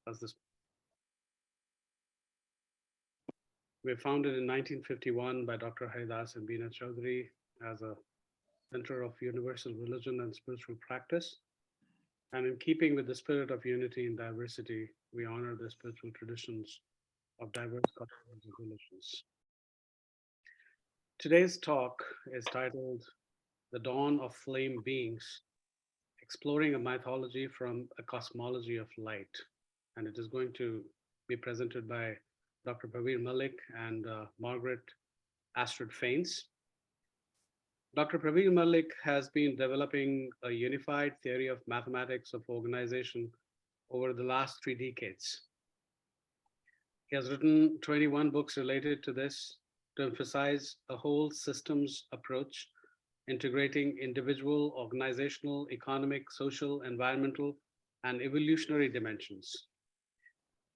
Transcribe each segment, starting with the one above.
As this, we were founded in 1951 by Dr. Haridas and Beena Chaudhary as a center of universal religion and spiritual practice. And in keeping with the spirit of unity and diversity, we honor the spiritual traditions of diverse cultures and religions. Today's talk is titled The Dawn of Flame Beings, Exploring a Mythology from a Cosmology of Light. And it is going to be presented by Dr. Praveen Malik and Margaret Astrid Faines. Dr. Praveen Malik has been developing a unified theory of mathematics of organization over the last 3 decades. He has written 21 books related to this to emphasize a whole systems approach, integrating individual, organizational, economic, social, environmental, and evolutionary dimensions.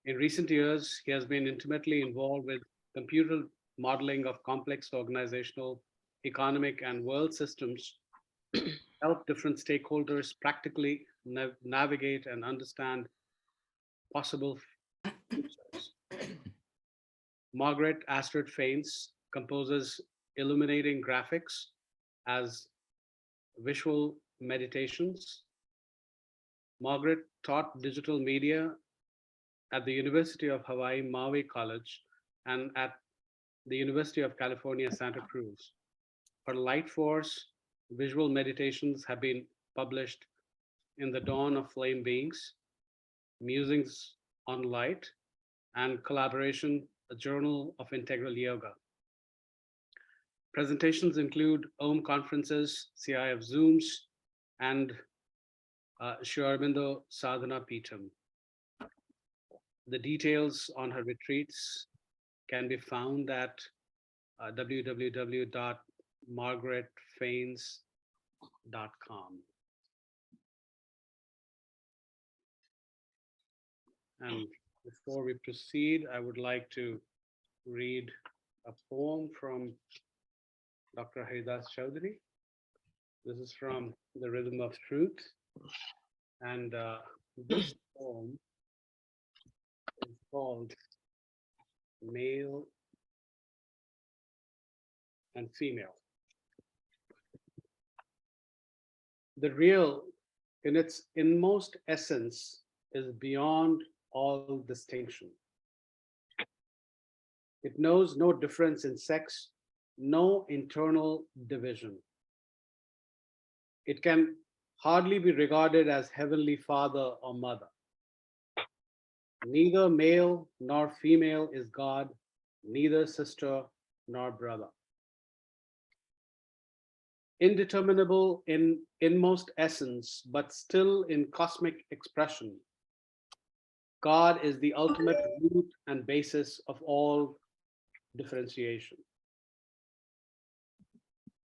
In recent years, he has been intimately involved with computer modeling of complex organizational, economic, and world systems, help different stakeholders practically navigate and understand possible futures. Margaret Astrid Faines composes illuminating graphics as visual meditations. Margaret taught digital media at the University of Hawaii Maui College and at the University of California, Santa Cruz. Her Light Force visual meditations have been published in The Dawn of Flame Beings, Musings on Light, and Collaboration, a Journal of Integral Yoga. Presentations include OM conferences, CIF Zooms, and Sri Aurobindo Sadhana Peetham. The details on her retreats can be found at www.margaretfaines.com. And before we proceed, I would like to read a poem from Dr. Haridas Chaudhary. This is from The Rhythm of Truth. And this poem is called Male and Female. The real, in its inmost essence, is beyond all distinction. It knows no difference in sex, no internal division. It can hardly be regarded as heavenly father or mother. Neither male nor female is God, neither sister nor brother. Indeterminable in inmost essence, but still in cosmic expression, God is the ultimate root and basis of all differentiation.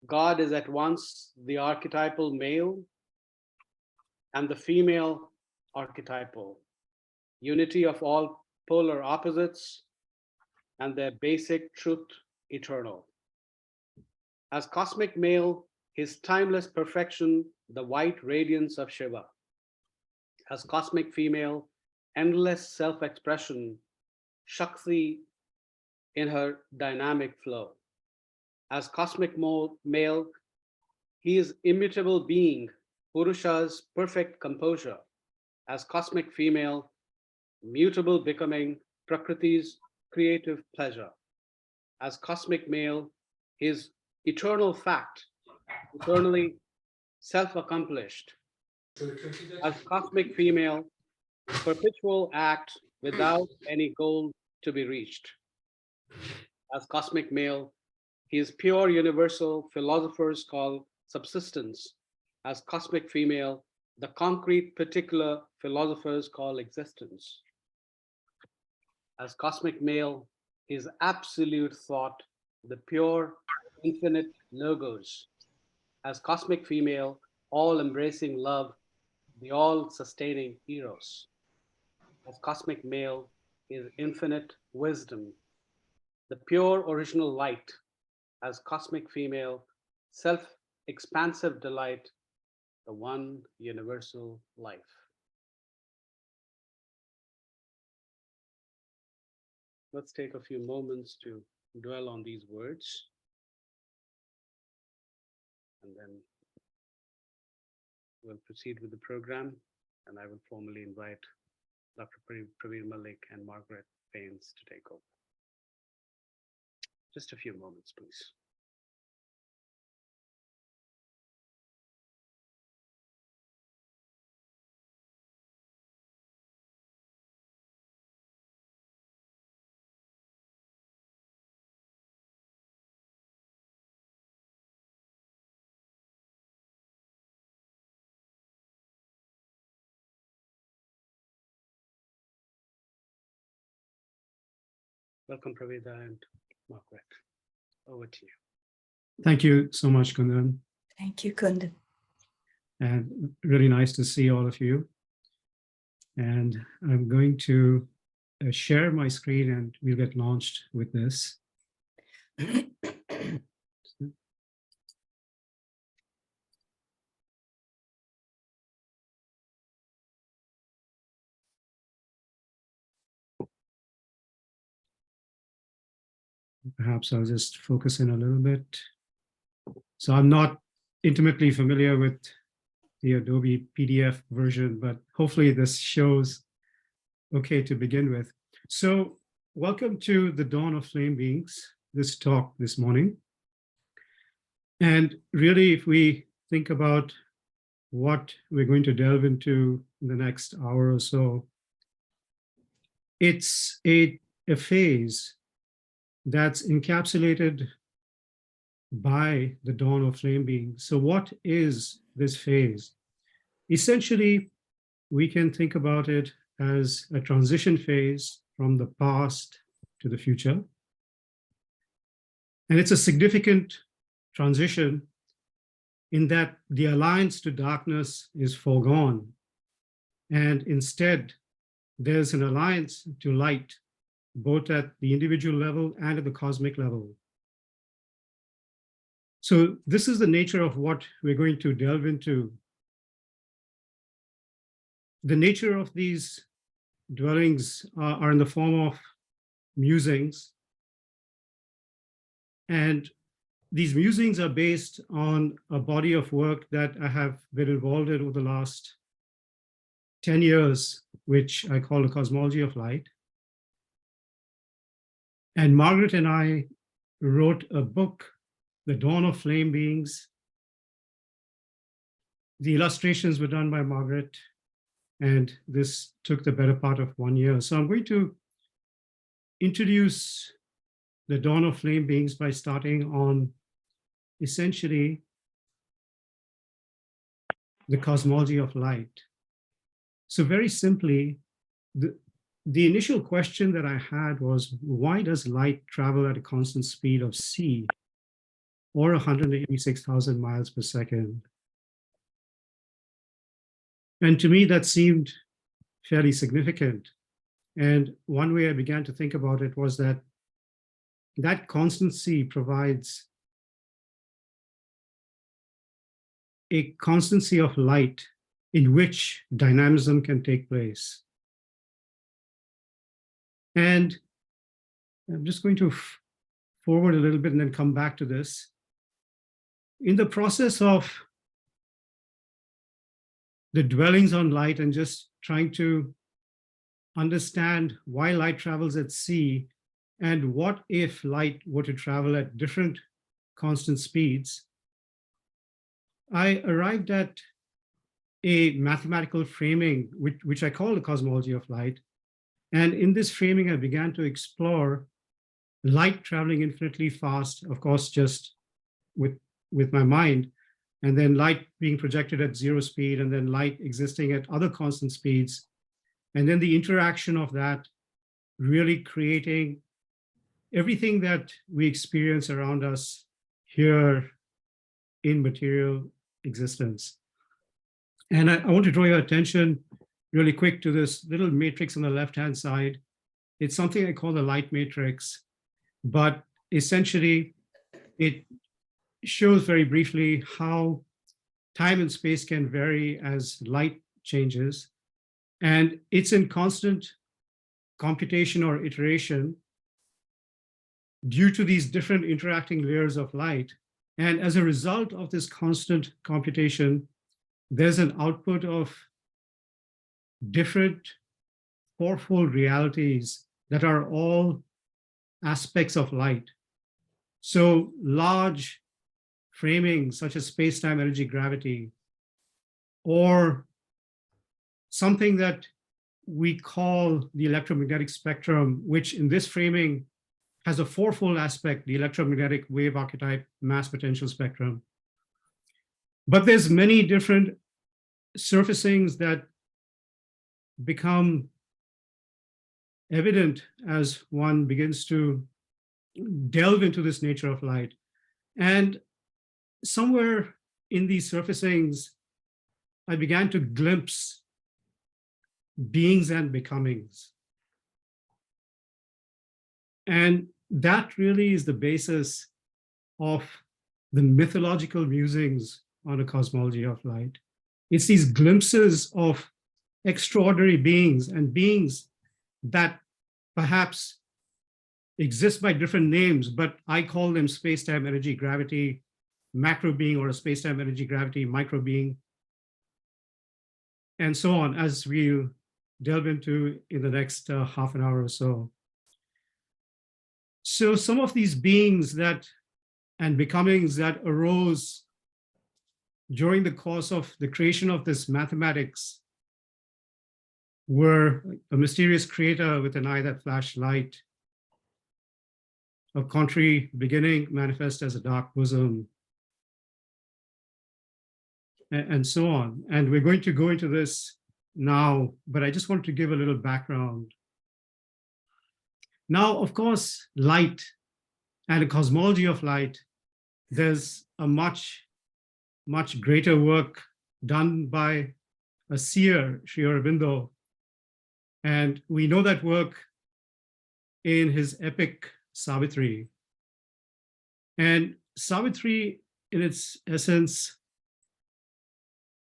God is at once the archetypal male and the female archetypal, unity of all polar opposites and their basic truth eternal. As cosmic male, his timeless perfection, the white radiance of Shiva. As cosmic female, endless self-expression, Shakti in her dynamic flow. As cosmic male, he is immutable being, Purusha's perfect composure. As cosmic female, mutable becoming, Prakriti's creative pleasure. As cosmic male, his eternal fact, eternally self-accomplished. As cosmic female, perpetual act without any goal to be reached. As cosmic male, he is pure universal, philosophers call subsistence. As cosmic female, the concrete particular philosophers call existence. As cosmic male, his absolute thought, the pure infinite logos. As cosmic female, all embracing love, the all sustaining eros. As cosmic male, is infinite wisdom, the pure original light. As cosmic female, self-expansive delight, the one universal life. let's take a few moments to dwell on these words, and then we'll proceed with the program. And I will formally invite Dr. Praveen Malik and Margaret Baines to take over. Just a few moments, please. Welcome, Pravida and Margaret. Over to you. Thank you so much, Kundan. Thank you, Kundan. And really nice to see all of you. And I'm going to share my screen and we'll get launched with this. Perhaps I'll just focus in a little bit. So I'm not intimately familiar with the Adobe PDF version, but hopefully this shows okay to begin with. So welcome to the Dawn of Flame Beings, this talk this morning. And really, if we think about what we're going to delve into in the next hour or so, it's a phase that's encapsulated by the dawn of flame being. So what is this phase? Essentially, we can think about it as a transition phase from the past to the future. And it's a significant transition in that the alliance to darkness is foregone. And instead, there's an alliance to light, both at the individual level and at the cosmic level. So this is the nature of what we're going to delve into. The nature of these dwellings are in the form of musings. And these musings are based on a body of work that I have been involved in over the last 10 years, which I call the Cosmology of Light. And Margaret and I wrote a book, The Dawn of Flame Beings. The illustrations were done by Margaret, and this took the better part of 1 year. So I'm going to introduce The Dawn of Flame Beings by starting on essentially the cosmology of light. So very simply, the initial question that I had was, why does light travel at a constant speed of c, or 186,000 miles per second? And to me, that seemed fairly significant. And one way I began to think about it was that that constancy provides a constancy of light in which dynamism can take place. And I'm just going to forward a little bit and then come back to this. In the process of the dwellings on light and just trying to understand why light travels at c, and what if light were to travel at different constant speeds, I arrived at a mathematical framing, which I call the cosmology of light. And in this framing, I began to explore light traveling infinitely fast, of course, just with my mind, and then light being projected at zero speed, and then light existing at other constant speeds. And then the interaction of that really creating everything that we experience around us here in material existence. And I want to draw your attention really quick to this little matrix on the left-hand side. It's something I call the light matrix, but essentially it shows very briefly how time and space can vary as light changes. And it's in constant computation or iteration. due to these different interacting layers of light. And as a result of this constant computation, there's an output of different fourfold realities that are all aspects of light. So large framing such as space-time, energy, gravity, or something that we call the electromagnetic spectrum, which in this framing has a fourfold aspect, the electromagnetic wave archetype mass potential spectrum. But there's many different surfacings that become evident as one begins to delve into this nature of light. And somewhere in these surfacings, I began to glimpse beings and becomings. And that really is the basis of the mythological musings on a cosmology of light. It's these glimpses of extraordinary beings and beings that perhaps exist by different names, but I call them space-time, energy, gravity, macro being, or a space-time, energy, gravity, micro being, and so on, as we'll delve into in the next half an hour or so. So some of these beings that and becomings that arose during the course of the creation of this mathematics were a mysterious creator with an eye that flashed light, a contrary beginning manifest as a dark bosom, and so on. And we're going to go into this now, but I just want to give a little background. Now, of course, light and a cosmology of light, there's a much greater work done by a seer, Sri Aurobindo. And we know that work in his epic Savitri. And Savitri, in its essence,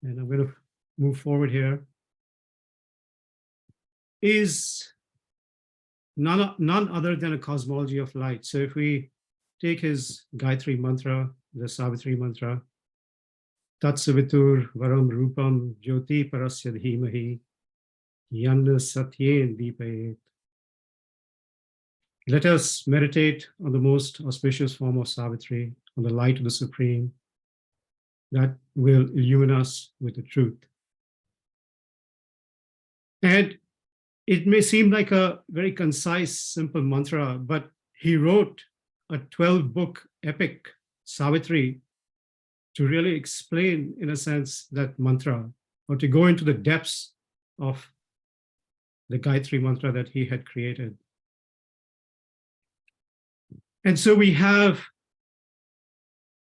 and I'm going to move forward here, is none other than a cosmology of light. So if we take his Gayatri mantra, the Savitri mantra, Tat Savitur Varam Rupam Jyoti Parasya Dhimahi Yanna Satyen Deepayet. Let us meditate on the most auspicious form of Savitri, on the light of the Supreme that will illumine us with the truth. And it may seem like a very concise, simple mantra, but he wrote a 12-book epic, Savitri, to really explain, in a sense, that mantra, or to go into the depths of the Gayatri mantra that he had created. And so we have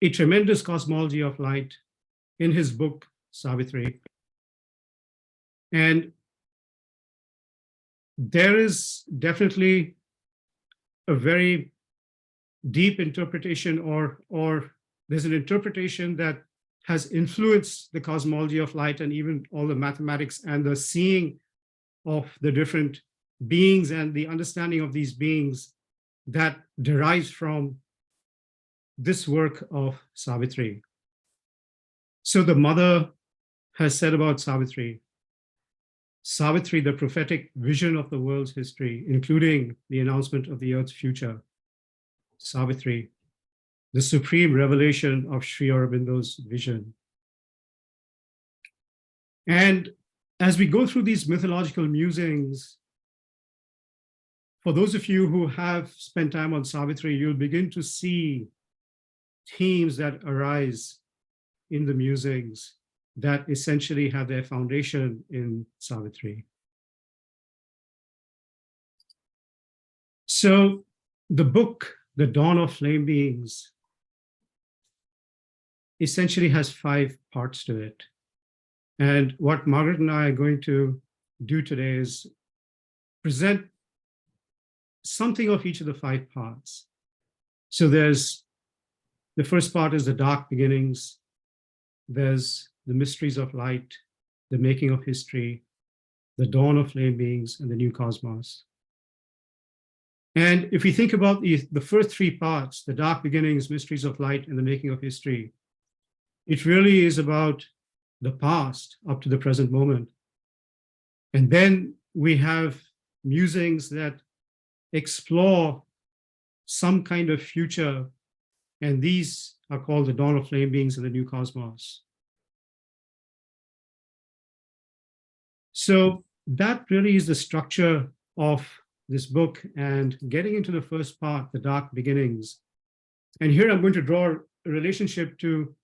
a tremendous cosmology of light in his book, Savitri. And there is definitely a very deep interpretation, or there's an interpretation that has influenced the cosmology of light and even all the mathematics and the seeing of the different beings and the understanding of these beings that derives from this work of Savitri. So the mother has said about Savitri, Savitri, the prophetic vision of the world's history, including the announcement of the earth's future. Savitri, the supreme revelation of Sri Aurobindo's vision. And as we go through these mythological musings, for those of you who have spent time on Savitri, you'll begin to see themes that arise in the musings that essentially have their foundation in Savitri. So the book, The Dawn of Flame Beings, essentially has 5 parts to it. And what Margaret and I are going to do today is present something of each of the 5 parts. So there's, the first part is the dark beginnings. There's the mysteries of light, the making of history, the dawn of flame beings, and the new cosmos. And if we think about the first three parts, the dark beginnings, mysteries of light, and the making of history, it really is about the past up to the present moment. And then we have musings that explore some kind of future, and these are called the dawn of flame beings and the new cosmos. So that really is the structure of this book, and getting into the first part, the dark beginnings. And here I'm going to draw a relationship to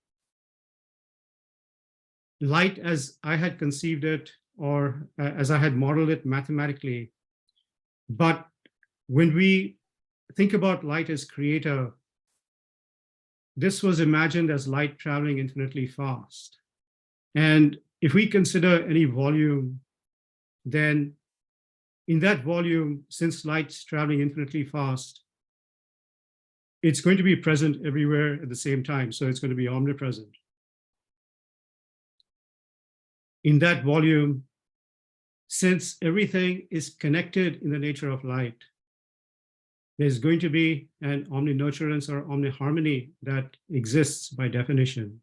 light as I had conceived it, or as I had modeled it mathematically. But when we think about light as creator, this was imagined as light traveling infinitely fast. And if we consider any volume, then in that volume, since light's traveling infinitely fast, it's going to be present everywhere at the same time. So it's going to be omnipresent. In that volume, since everything is connected in the nature of light, there's going to be an omninurturance or omniharmony that exists by definition.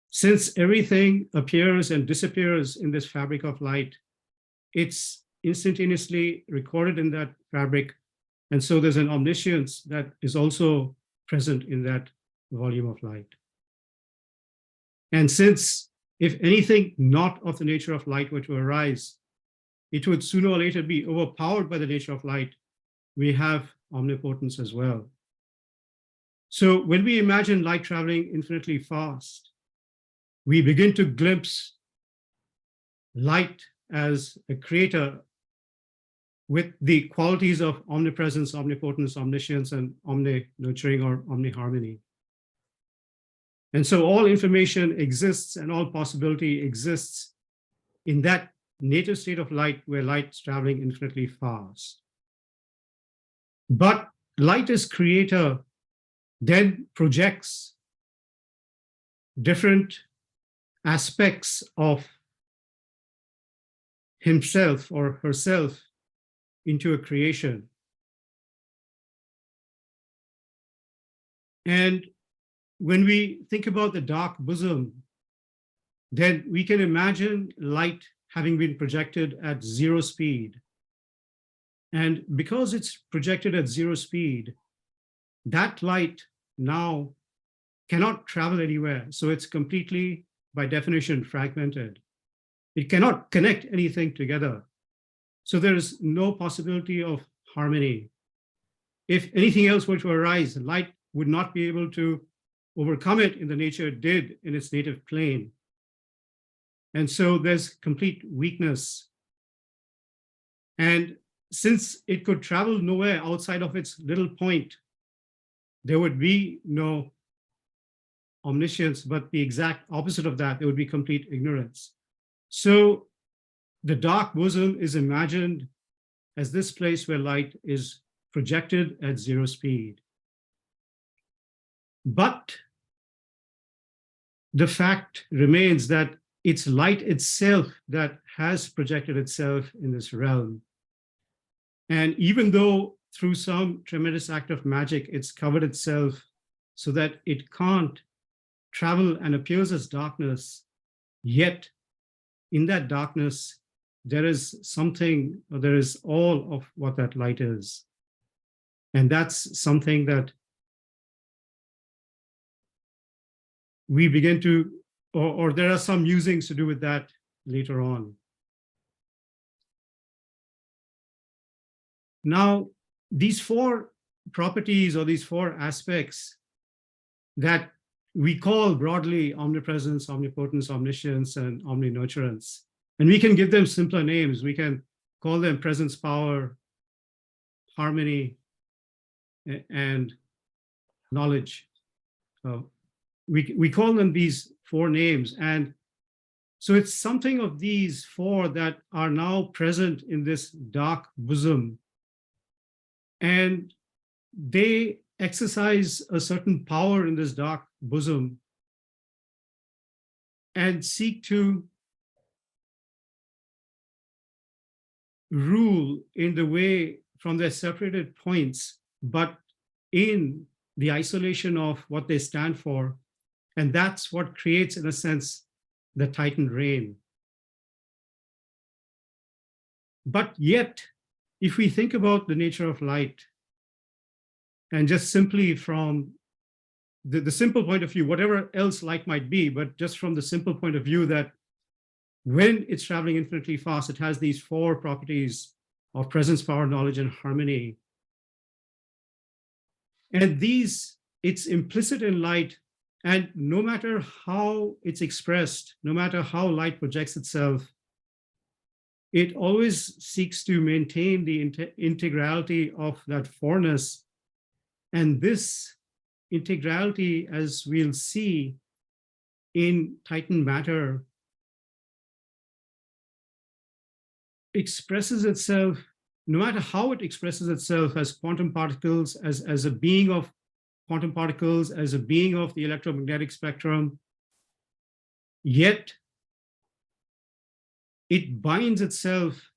Since everything appears and disappears in this fabric of light, it's instantaneously recorded in that fabric. And so there's an omniscience that is also present in that volume of light. And since if anything not of the nature of light were to arise, it would sooner or later be overpowered by the nature of light, we have omnipotence as well. So when we imagine light traveling infinitely fast, we begin to glimpse light as a creator with the qualities of omnipresence, omnipotence, omniscience, and omni-nurturing or omniharmony. And so all information exists and all possibility exists in that native state of light where light's traveling infinitely fast. But light as creator then projects different aspects of himself or herself into a creation. And when we think about the dark bosom, then we can imagine light having been projected at zero speed. And because it's projected at zero speed, that light now cannot travel anywhere. So it's completely, by definition, fragmented. It cannot connect anything together. So there is no possibility of harmony. If anything else were to arise, light would not be able to overcome it in the nature it did in its native plane. And so there's complete weakness. And since it could travel nowhere outside of its little point, there would be no omniscience, but the exact opposite of that, there would be complete ignorance. So the dark bosom is imagined as this place where light is projected at zero speed. But the fact remains that it's light itself that has projected itself in this realm. And even though through some tremendous act of magic, it's covered itself so that it can't travel and appears as darkness, yet in that darkness, there is something, or there is all of what that light is. And that's something that we begin to, or there are some musings to do with that later on. Now, these four properties or these four aspects that we call broadly omnipresence, omnipotence, omniscience, and omninurturance. And we can give them simpler names. We can call them presence, power, harmony, and knowledge. So we call them these four names. And so it's something of these four that are now present in this dark bosom. And they exercise a certain power in this dark bosom and seek to rule in the way from their separated points, but in the isolation of what they stand for. And that's what creates, in a sense, the Titan reign. But yet, if we think about the nature of light, and just simply from the simple point of view, whatever else light might be, but just from the simple point of view that when it's traveling infinitely fast, it has these four properties of presence, power, knowledge, and harmony. And these, it's implicit in light. And no matter how it's expressed, no matter how light projects itself, it always seeks to maintain the integrality of that fourness. And this integrality, as we'll see in Titan matter, expresses itself, no matter how it expresses itself, as quantum particles, as a being of quantum particles, as a being of the electromagnetic spectrum, yet it binds itself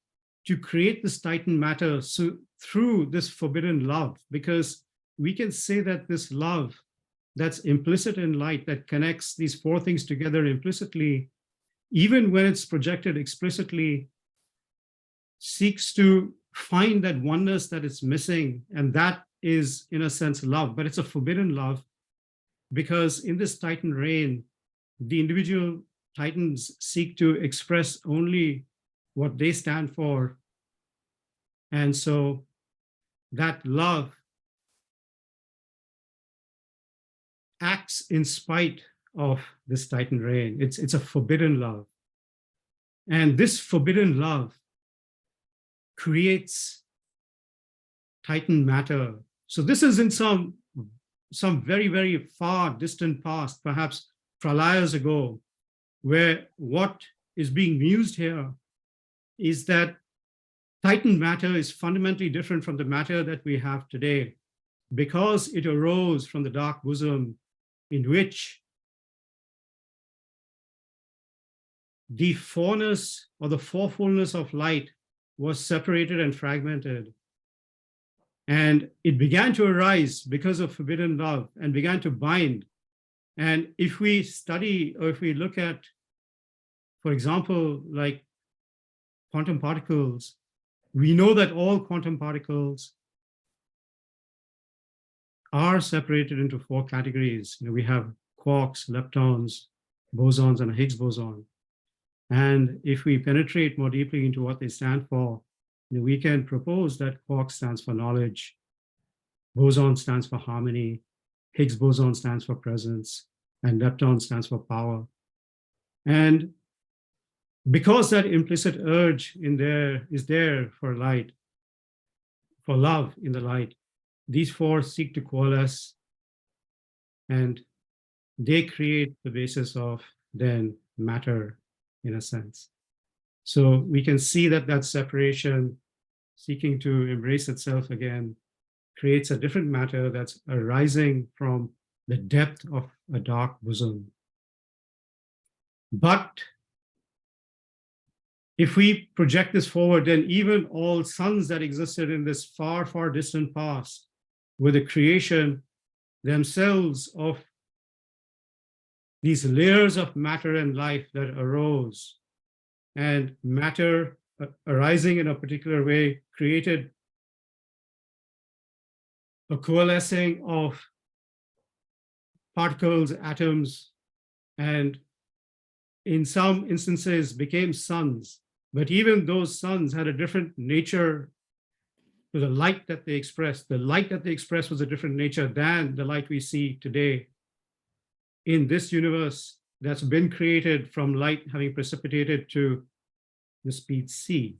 to create this Titan matter through this forbidden love, because we can say that this love that's implicit in light, that connects these four things together implicitly, even when it's projected explicitly, seeks to find that oneness that is missing. And that is, in a sense, love, but it's a forbidden love, because in this Titan reign, the individual Titans seek to express only what they stand for. And so that love acts in spite of this Titan reign. It's a forbidden love. And this forbidden love creates Titan matter. So this is in some very, very far distant past, perhaps pralayas ago, where what is being mused here is that Titan matter is fundamentally different from the matter that we have today, because it arose from the dark bosom in which the fourness or the fourfoldness of light was separated and fragmented. And it began to arise because of forbidden love and began to bind. And if we study, or if we look at, for example, like quantum particles, we know that all quantum particles are separated into four categories. We have quarks, leptons, bosons, and a Higgs boson. And if we penetrate more deeply into what they stand for, we can propose that quark stands for knowledge, boson stands for harmony, Higgs boson stands for presence, and lepton stands for power. And because that implicit urge in there is there for light, for love in the light, these four seek to coalesce, and they create the basis of then matter, in a sense. So we can see that that separation, seeking to embrace itself again, creates a different matter that's arising from the depth of a dark bosom. But if we project this forward, then even all suns that existed in this far, far distant past were the creation themselves of these layers of matter and life that arose. And matter arising in a particular way created a coalescing of particles, atoms, and in some instances became suns. But even those suns had a different nature to the light that they expressed. The light that they expressed was a different nature than the light we see today in this universe that's been created from light having precipitated to the speed c.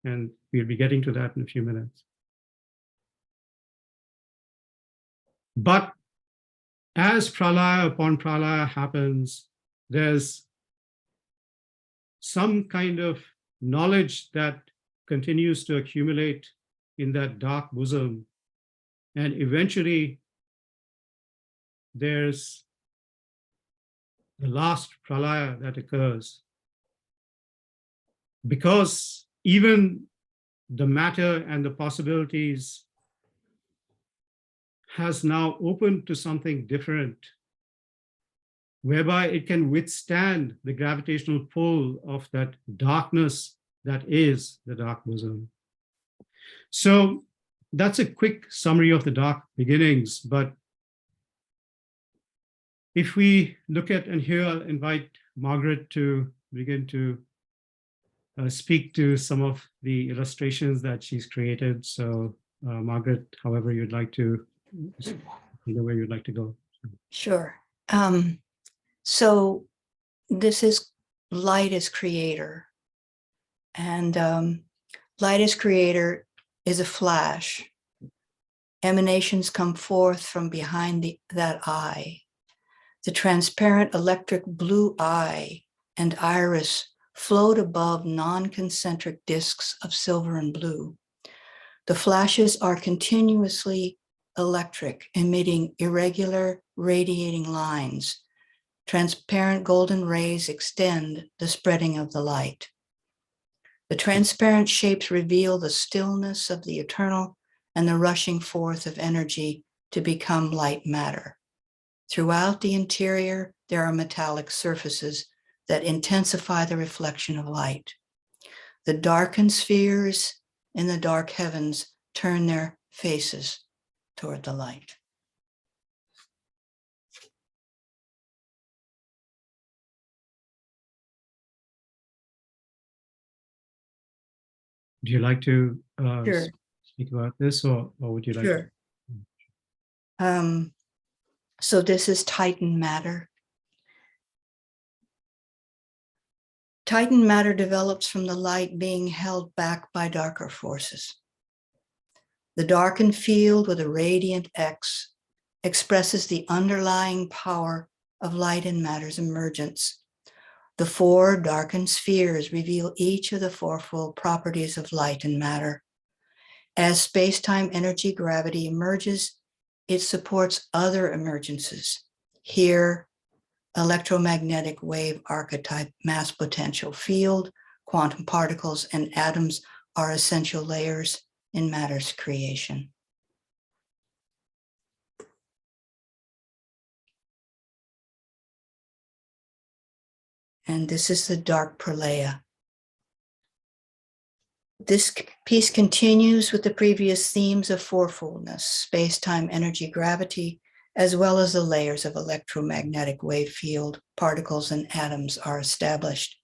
And we'll be getting to that in a few minutes. But as pralaya upon pralaya happens, there's some kind of knowledge that continues to accumulate in that dark bosom. And eventually, there's the last pralaya that occurs. Because even the matter and the possibilities has now opened to something different, whereby it can withstand the gravitational pull of that darkness that is the dark bosom. So that's a quick summary of the dark beginnings. But if we look at, and here I'll invite Margaret to begin to speak to some of the illustrations that she's created. So Margaret, however you'd like to, where you'd like to go. Sure. So this is light as creator. And light as creator is a flash. Emanations come forth from behind that eye. The transparent electric blue eye and iris float above non-concentric discs of silver and blue. The flashes are continuously electric, emitting irregular radiating lines. Transparent golden rays extend the spreading of the light. The transparent shapes reveal the stillness of the eternal and the rushing forth of energy to become light matter. Throughout the interior, there are metallic surfaces that intensify the reflection of light. The darkened spheres in the dark heavens turn their faces toward the light. Do you like to Sure. speak about this, or would you like Sure. So this is Titan matter. Titan matter develops from the light being held back by darker forces. The darkened field with a radiant X expresses the underlying power of light and matter's emergence. The four darkened spheres reveal each of the fourfold properties of light and matter. As space-time energy gravity emerges, it supports other emergences. Here, electromagnetic wave archetype, mass potential field, quantum particles, and atoms are essential layers in matter's creation. And this is the dark pralaya. This piece continues with the previous themes of fourfoldness, space-time energy gravity, as well as the layers of electromagnetic wave field, particles, and atoms are established.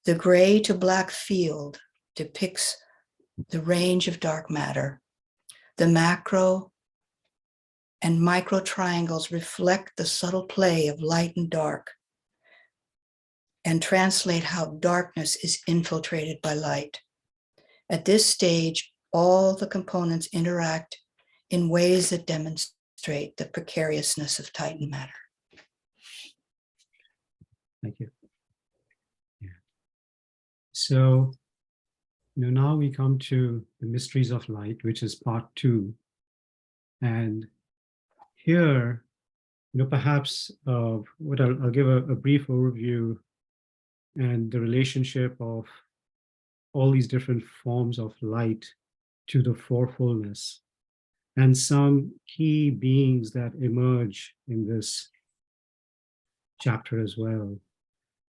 The gray to black field depicts the range of dark matter. The macro and micro triangles reflect the subtle play of light and dark and translate how darkness is infiltrated by light. At this stage, all the components interact in ways that demonstrate the precariousness of Titan matter. Thank you. Yeah. So, now we come to the mysteries of light, which is part 2. And here, perhaps what I'll give a brief overview and the relationship of all these different forms of light to the fourfoldness, and some key beings that emerge in this chapter as well.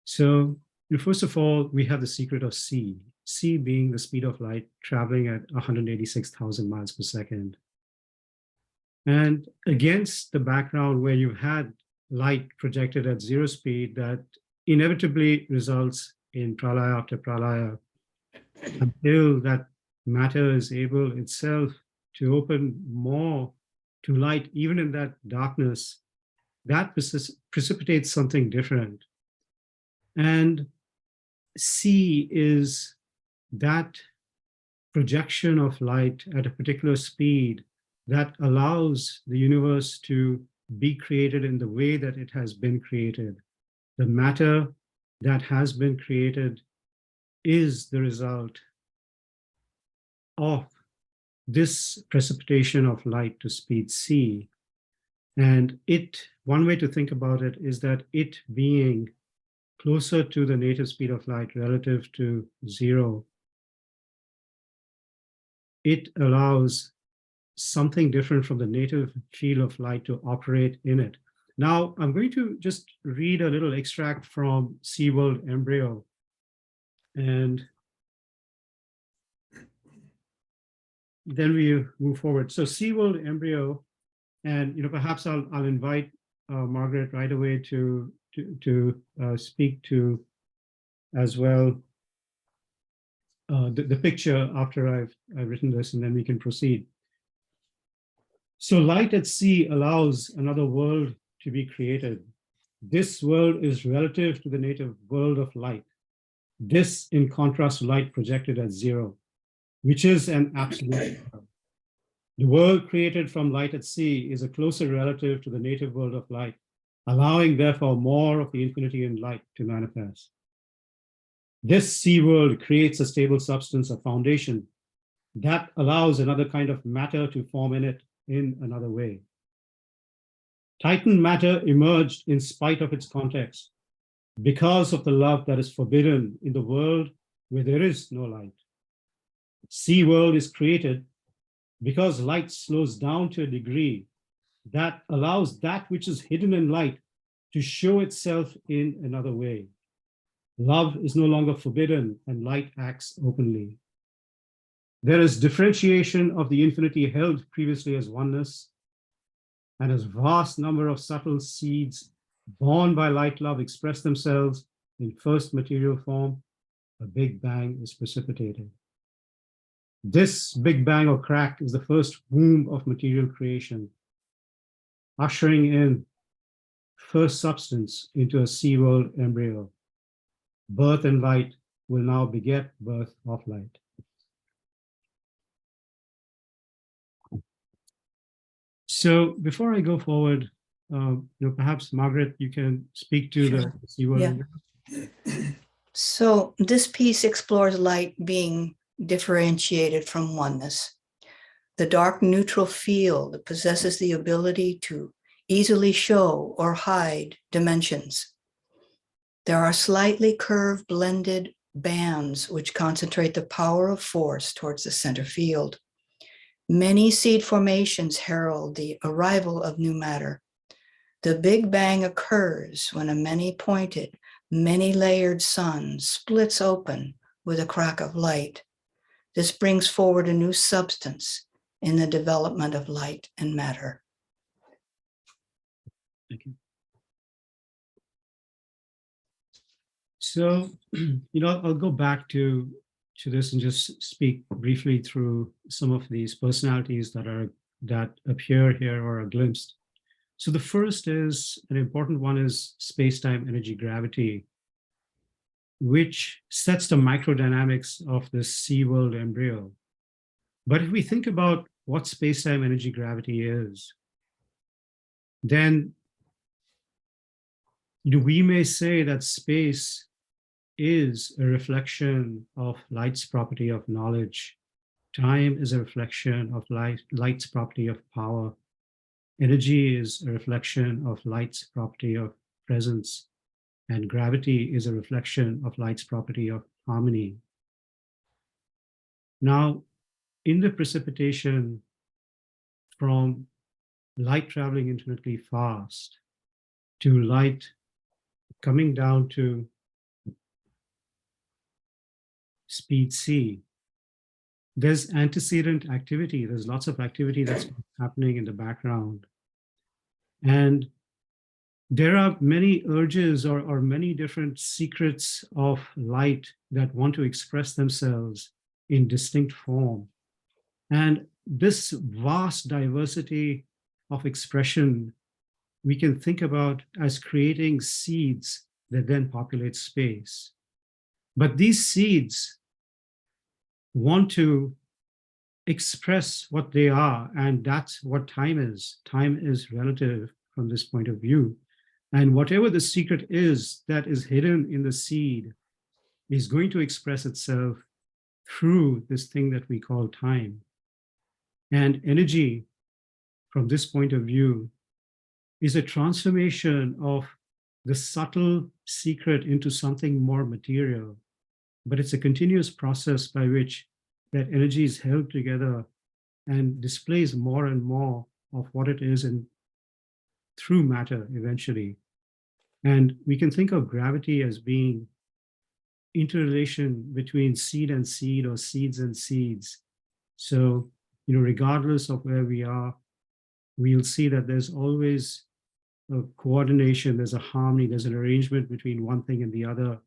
So, first of all, we have the secret of c. C being the speed of light traveling at 186,000 miles per second. And against the background where you had light projected at 0 speed, that inevitably results in pralaya after pralaya, until that matter is able itself to open more to light, even in that darkness, that precipitates something different. And C is that projection of light at a particular speed that allows the universe to be created in the way that it has been created. The matter that has been created is the result of this precipitation of light to speed c. And one way to think about it is that it being closer to the native speed of light relative to 0 it allows something different from the native field of light to operate in it. Now, I'm going to just read a little extract from SeaWorld Embryo. And then we move forward. So SeaWorld Embryo, and perhaps I'll invite Margaret right away to speak to as well the picture after I've written this, and then we can proceed. So light at sea allows another world to be created. This world is relative to the native world of light. This in contrast to light projected at zero, which is an absolute. The world created from light at sea is a closer relative to the native world of light, allowing therefore more of the infinity in light to manifest. This sea world creates a stable substance, a foundation that allows another kind of matter to form in it in another way. Titan matter emerged in spite of its context, because of the love that is forbidden in the world where there is no light. Sea world is created because light slows down to a degree that allows that which is hidden in light to show itself in another way. Love is no longer forbidden and light acts openly. There is differentiation of the infinity held previously as oneness, and as vast number of subtle seeds born by light love express themselves in first material form, a big bang is precipitated. This big bang or crack is the first womb of material creation, ushering in first substance into a sea world embryo. Birth and light will now beget birth of light. So before I go forward, perhaps Margaret, you can speak to Sure. the sea world. Yeah. So this piece explores light being differentiated from oneness. The dark neutral field possesses the ability to easily show or hide dimensions. There are slightly curved blended bands which concentrate the power of force towards the center field. Many seed formations herald the arrival of new matter. The Big Bang occurs when a many-pointed, many-layered sun splits open with a crack of light. This brings forward a new substance in the development of light and matter. Thank you. So, I'll go back to this and just speak briefly through some of these personalities that appear here or are glimpsed. So the first is, an important one is space-time energy gravity, which sets the microdynamics of this sea world embryo. But if we think about what space-time energy gravity is, then we may say that space is a reflection of light's property of knowledge. Time is a reflection of light's property of power. Energy is a reflection of light's property of presence. And gravity is a reflection of light's property of harmony. Now, in the precipitation from light traveling infinitely fast to light coming down to speed c, there's antecedent activity. There's lots of activity that's happening in the background. And there are many urges or many different secrets of light that want to express themselves in distinct form. And this vast diversity of expression we can think about as creating seeds that then populate space. But these seeds want to express what they are, and that's what time is. Time is relative from this point of view. And whatever the secret is that is hidden in the seed is going to express itself through this thing that we call time. And energy, from this point of view, is a transformation of the subtle secret into something more material. But it's a continuous process by which that energy is held together and displays more and more of what it is and through matter eventually. And we can think of gravity as being interrelation between seed and seed or seeds and seeds. So, regardless of where we are, we'll see that there's always a coordination, there's a harmony, there's an arrangement between one thing and the other.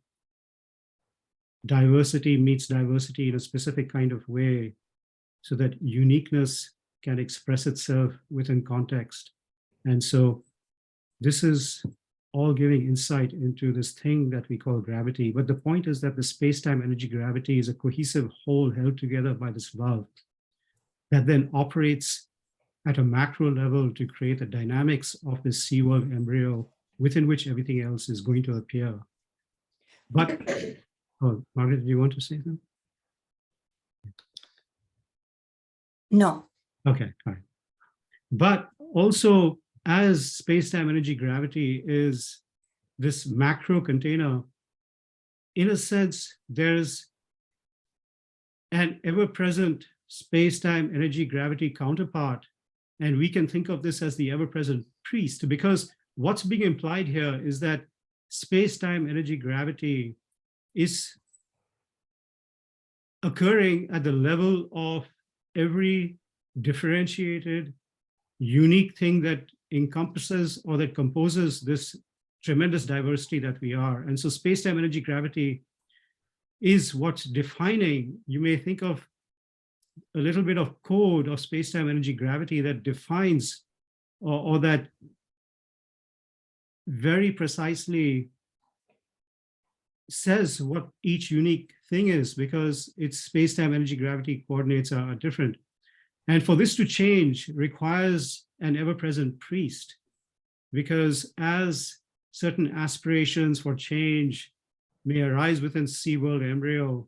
Diversity meets diversity in a specific kind of way so that uniqueness can express itself within context. And so this is all giving insight into this thing that we call gravity. But the point is that the space-time energy gravity is a cohesive whole held together by this love that then operates at a macro level to create the dynamics of this SeaWorld embryo within which everything else is going to appear. But, oh, Margaret, do you want to say something? No. Okay, all right. But also, as space-time energy gravity is this macro container, in a sense, there's an ever-present space-time energy gravity counterpart. And we can think of this as the ever-present priest, because what's being implied here is that space-time energy gravity is occurring at the level of every differentiated, unique thing that encompasses or that composes this tremendous diversity that we are. And so space-time energy gravity is what's defining. You may think of a little bit of code of space-time energy gravity that defines or that very precisely says what each unique thing is, because its space-time energy gravity coordinates are different. And for this to change requires an ever-present priest, because as certain aspirations for change may arise within SeaWorld embryo,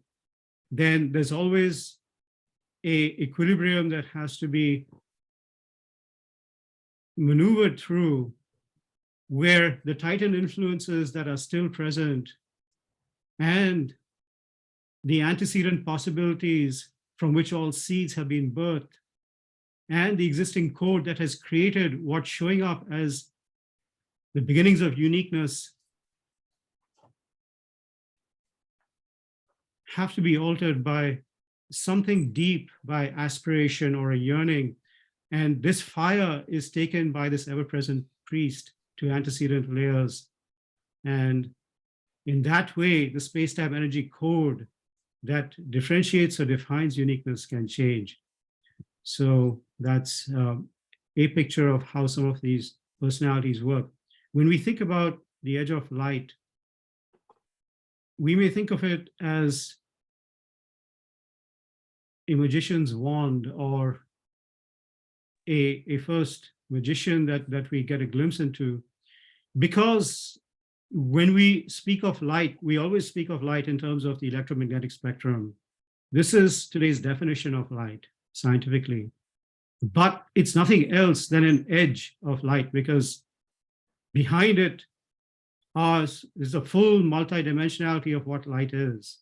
then there's always an equilibrium that has to be maneuvered through, where the Titan influences that are still present and the antecedent possibilities from which all seeds have been birthed, and the existing code that has created what's showing up as the beginnings of uniqueness have to be altered by something deep, by aspiration or a yearning. And this fire is taken by this ever-present priest to antecedent layers. And in that way, the space-time energy code that differentiates or defines uniqueness can change. So that's a picture of how some of these personalities work. When we think about the edge of light, we may think of it as a magician's wand, or a first magician that we get a glimpse into, because when we speak of light, we always speak of light in terms of the electromagnetic spectrum. This is today's definition of light scientifically, but it's nothing else than an edge of light, because behind it is the full multidimensionality of what light is.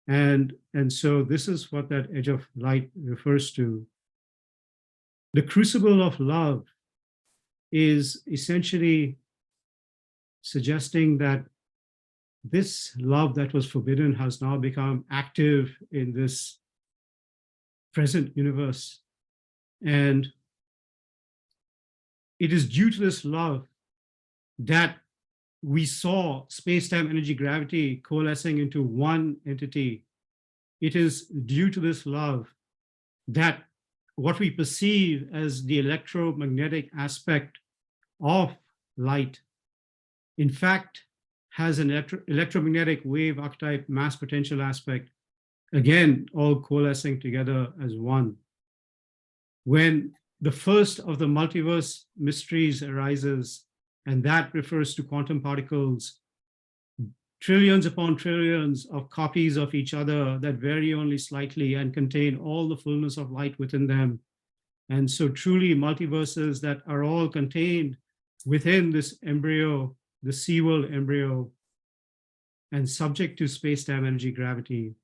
And so this is what that edge of light refers to. The crucible of love is essentially suggesting that this love that was forbidden has now become active in this present universe. And it is due to this love that we saw space-time energy gravity coalescing into one entity. It is due to this love that what we perceive as the electromagnetic aspect of light, in fact, has an electromagnetic wave archetype mass potential aspect, again, all coalescing together as one. When the first of the multiverse mysteries arises, and that refers to quantum particles, trillions upon trillions of copies of each other that vary only slightly and contain all the fullness of light within them. And so truly multiverses that are all contained within this embryo, the SeaWorld embryo, and subject to space-time energy gravity.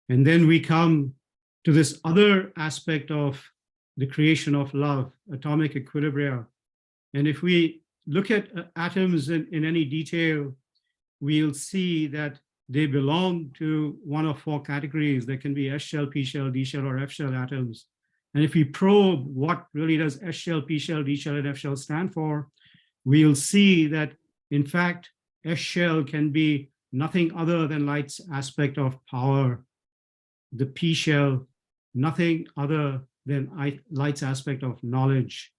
And then we come to this other aspect of the creation of love, atomic equilibria. And if we look at atoms in any detail, we'll see that they belong to one of four categories. There can be S shell, P shell, D shell, or F shell atoms. And if we probe what really does S shell, P shell, D shell, and F shell stand for, we'll see that, in fact, S shell can be nothing other than light's aspect of power. The P shell, nothing other than light's aspect of knowledge.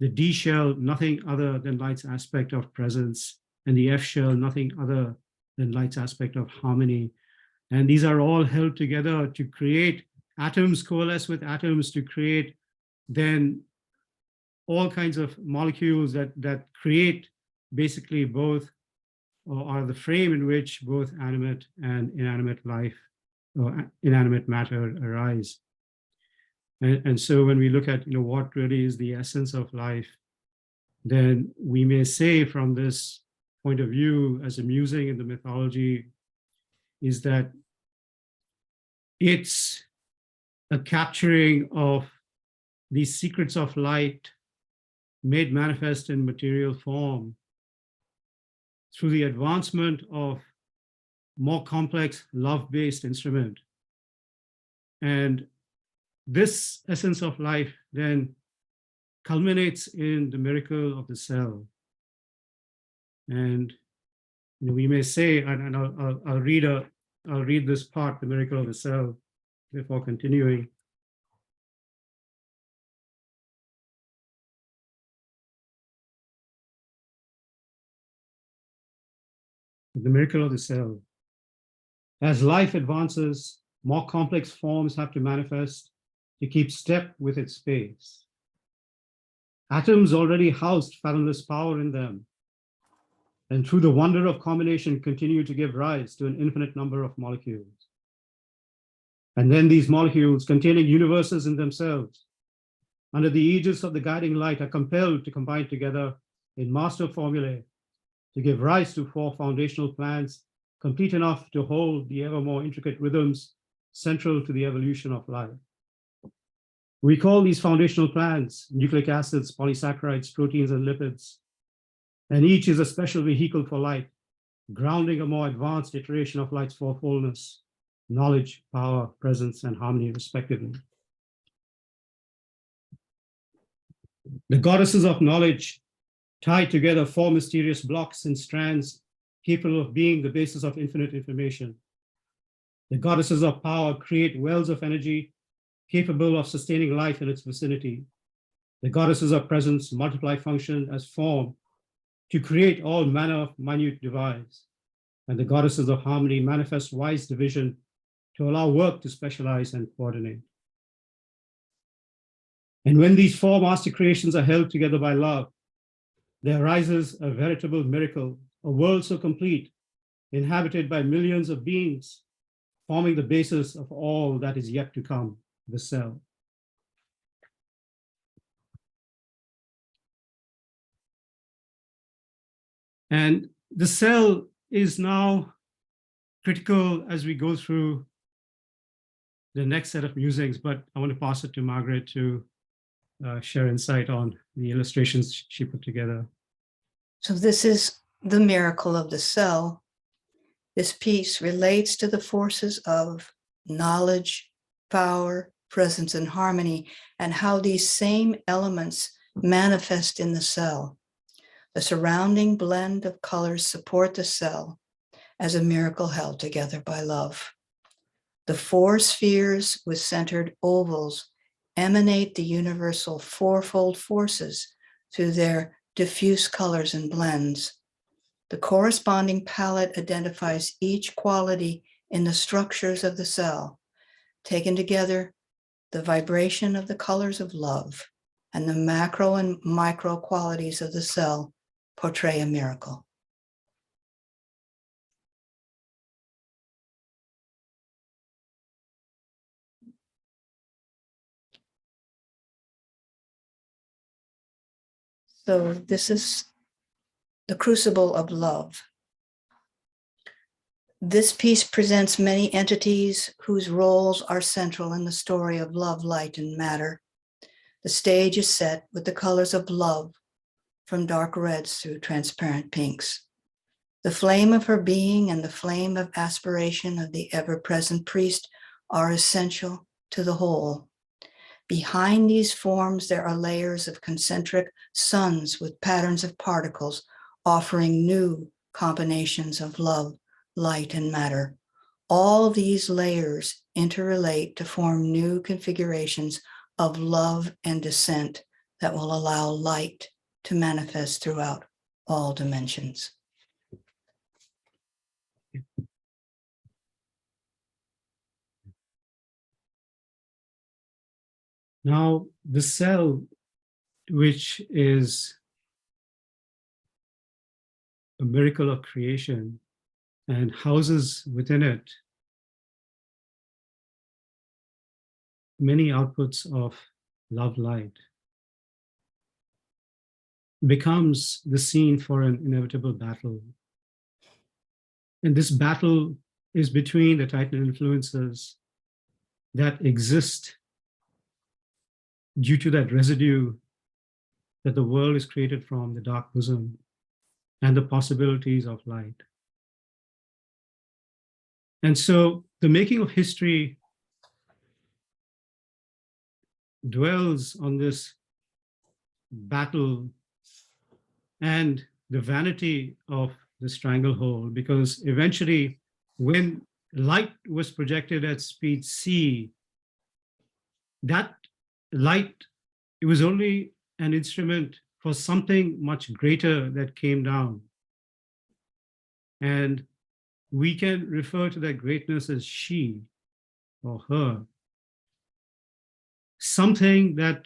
The D shell, nothing other than light's aspect of presence. And the F shell, nothing other than light's aspect of harmony. And these are all held together to create atoms, coalesce with atoms to create then all kinds of molecules that create basically both, or are the frame in which both animate and inanimate life or inanimate matter arise. And so when we look at what really is the essence of life, then we may say from this point of view as a musing in the mythology is that it's a capturing of these secrets of light made manifest in material form through the advancement of more complex love-based instrument. And this essence of life then culminates in the miracle of the cell. And we may say, and I'll read this part, the miracle of the cell, before continuing. The miracle of the cell. As life advances, more complex forms have to manifest to keep step with its space. Atoms already housed fathomless power in them, and through the wonder of combination continue to give rise to an infinite number of molecules. And then these molecules containing universes in themselves, under the aegis of the guiding light, are compelled to combine together in master formulae to give rise to four foundational plans complete enough to hold the ever more intricate rhythms central to the evolution of life. We call these foundational plans nucleic acids, polysaccharides, proteins, and lipids. And each is a special vehicle for light, grounding a more advanced iteration of light's fourfoldness, knowledge, power, presence, and harmony, respectively. The goddesses of knowledge tie together four mysterious blocks and strands capable of being the basis of infinite information. The goddesses of power create wells of energy capable of sustaining life in its vicinity. The goddesses of presence multiply function as form to create all manner of minute device. And the goddesses of harmony manifest wise division to allow work to specialize and coordinate. And when these four master creations are held together by love, there arises a veritable miracle, a world so complete, inhabited by millions of beings, forming the basis of all that is yet to come, the cell. And the cell is now critical as we go through the next set of musings, but I want to pass it to Margaret to share insight on the illustrations she put together. So this is the miracle of the cell. This piece relates to the forces of knowledge, power, presence, and harmony, and how these same elements manifest in the cell. The surrounding blend of colors support the cell as a miracle held together by love. The four spheres with centered ovals emanate the universal fourfold forces through their diffuse colors and blends. The corresponding palette identifies each quality in the structures of the cell. Taken together, the vibration of the colors of love and the macro and micro qualities of the cell portray a miracle. So this is the crucible of love. This piece presents many entities whose roles are central in the story of love, light, and matter. The stage is set with the colors of love, from dark reds through transparent pinks. The flame of her being and the flame of aspiration of the ever-present priest are essential to the whole. Behind these forms, there are layers of concentric suns with patterns of particles offering new combinations of love, light, and matter. All these layers interrelate to form new configurations of love and descent that will allow light to manifest throughout all dimensions. Now, the cell, which is a miracle of creation and houses within it many outputs of love light, becomes the scene for an inevitable battle. And this battle is between the Titan influences that exist due to that residue that the world is created from, the dark bosom, and the possibilities of light. And so the making of history dwells on this battle and the vanity of the stranglehold, because eventually, when light was projected at speed c, that light, it was only an instrument for something much greater that came down. And we can refer to that greatness as she or her. Something that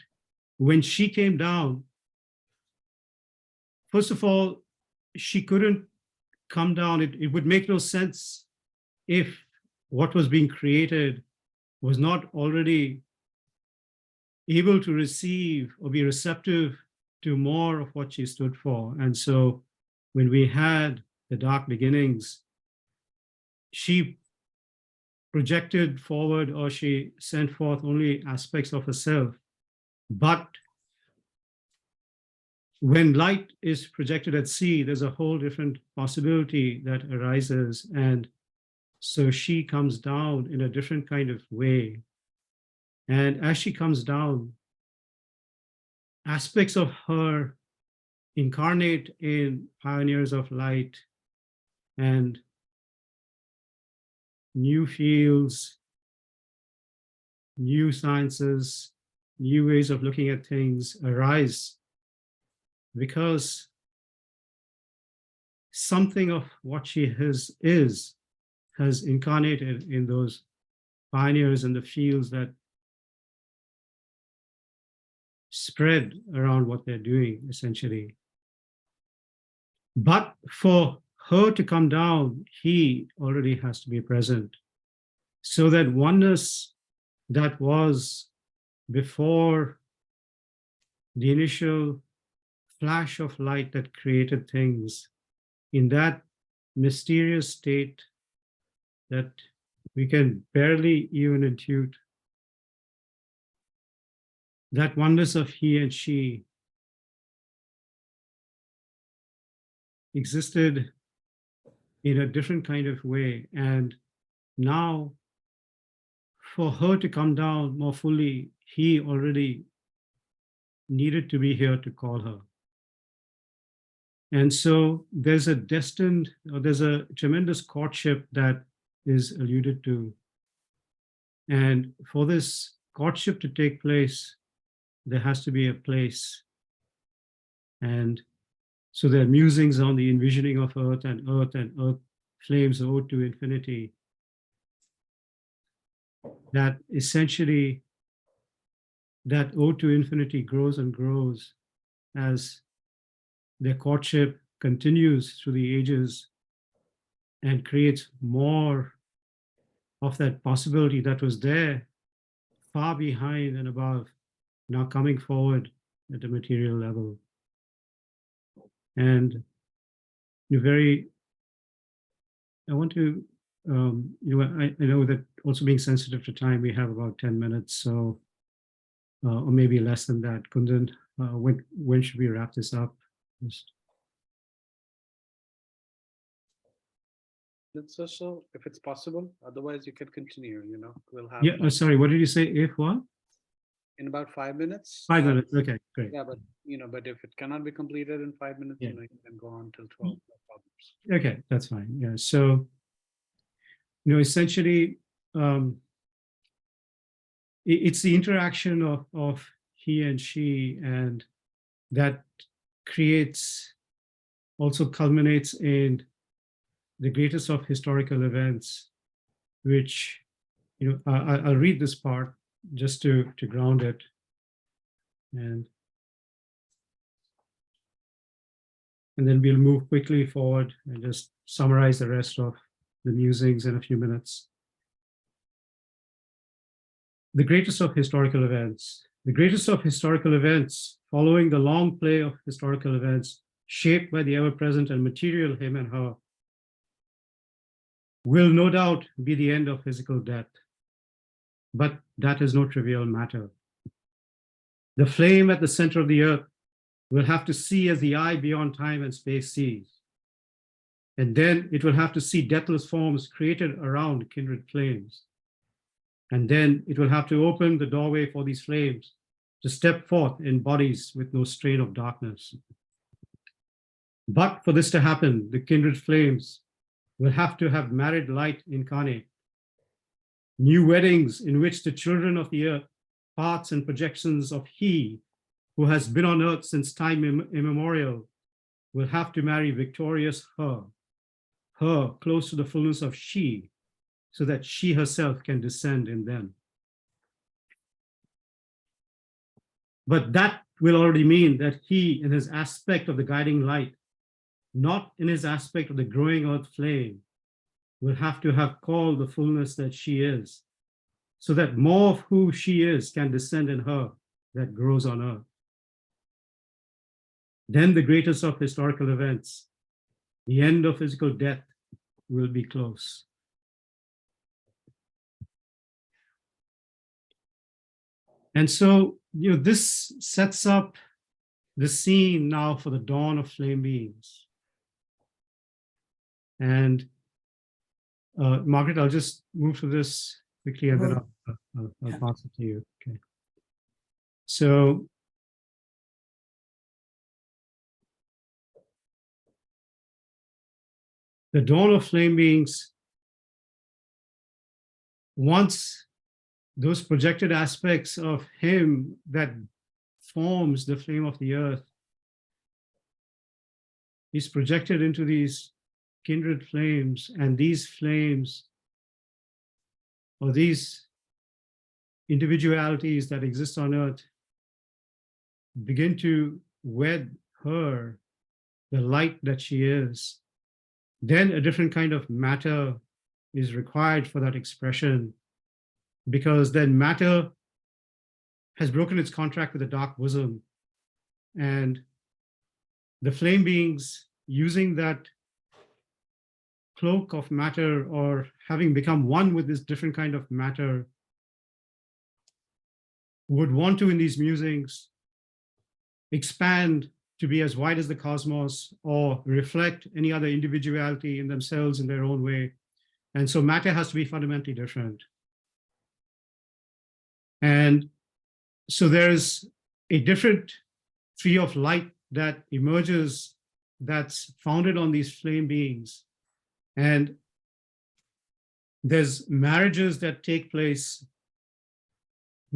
when she came down, first of all, she couldn't come down. It would make no sense if what was being created was not already able to receive or be receptive to more of what she stood for. And so when we had the dark beginnings, she projected forward, or she sent forth only aspects of herself. But when light is projected at sea, there's a whole different possibility that arises. And so she comes down in a different kind of way. And as she comes down, aspects of her incarnate in pioneers of light and new fields, new sciences, new ways of looking at things arise because something of what she has incarnated in those pioneers in the fields that spread around what they're doing, essentially. But for her to come down, he already has to be present. So that oneness that was before the initial flash of light that created things, in that mysterious state that we can barely even intuit, that oneness of he and she existed in a different kind of way. And now, for her to come down more fully, he already needed to be here to call her. And so there's a tremendous courtship that is alluded to. And for this courtship to take place, there has to be a place. And so there are musings on the envisioning of earth and earth flames ode to infinity. That essentially, that ode to infinity grows and grows as their courtship continues through the ages and creates more of that possibility that was there far behind and above, now coming forward at the material level. And I want to I know that also being sensitive to time, we have about 10 minutes, so or maybe less than that. Kundan, when should we wrap this up? Just, Let's also, if it's possible, otherwise you can continue, we'll have yeah, sorry, what did you say? If what? in about 5 minutes. 5 minutes. Okay, great. Yeah, but but if it cannot be completed in 5 minutes, Yeah. you can go on till 12. No problems. Okay, that's fine. Yeah. So, essentially, it's the interaction of he and she, and that creates, also culminates in the greatest of historical events, which, I'll read this part just to ground it. And then we'll move quickly forward and just summarize the rest of the musings in a few minutes. The greatest of historical events. The greatest of historical events, following the long play of historical events, shaped by the ever-present and material him and her, will no doubt be the end of physical death. But that is no trivial matter. The flame at the center of the earth will have to see as the eye beyond time and space sees. And then it will have to see deathless forms created around kindred flames. And then it will have to open the doorway for these flames to step forth in bodies with no strain of darkness. But for this to happen, the kindred flames will have to have married light incarnate. New weddings in which the children of the earth, parts and projections of he who has been on earth since time immemorial, will have to marry victorious her close to the fullness of she, so that she herself can descend in them. But that will already mean that he, in his aspect of the guiding light, not in his aspect of the growing earth flame, will have to have called the fullness that she is, so that more of who she is can descend in her that grows on earth. Then the greatest of historical events, the end of physical death, will be close. And so, this sets up the scene now for the dawn of flame beings. And Margaret, I'll just move to this quickly and then I'll pass it to you. Okay. So, the dawn of flame beings, once those projected aspects of him that forms the flame of the earth is projected into these kindred flames, and these flames, or these individualities that exist on earth, begin to wed her, the light that she is, then a different kind of matter is required for that expression, because then matter has broken its contract with the dark bosom, and the flame beings, using that cloak of matter, or having become one with this different kind of matter, would want to, in these musings, expand to be as wide as the cosmos, or reflect any other individuality in themselves in their own way. And so matter has to be fundamentally different. And so there's a different tree of light that emerges, that's founded on these flame beings. And there's marriages that take place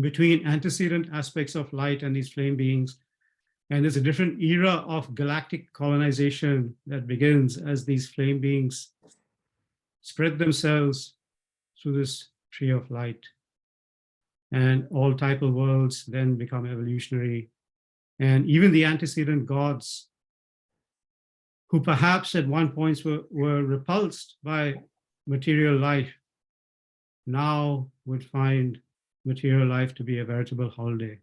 between antecedent aspects of light and these flame beings. And there's a different era of galactic colonization that begins as these flame beings spread themselves through this tree of light. And all typal worlds then become evolutionary. And even the antecedent gods, who perhaps at one point were repulsed by material life, now would find material life to be a veritable holiday.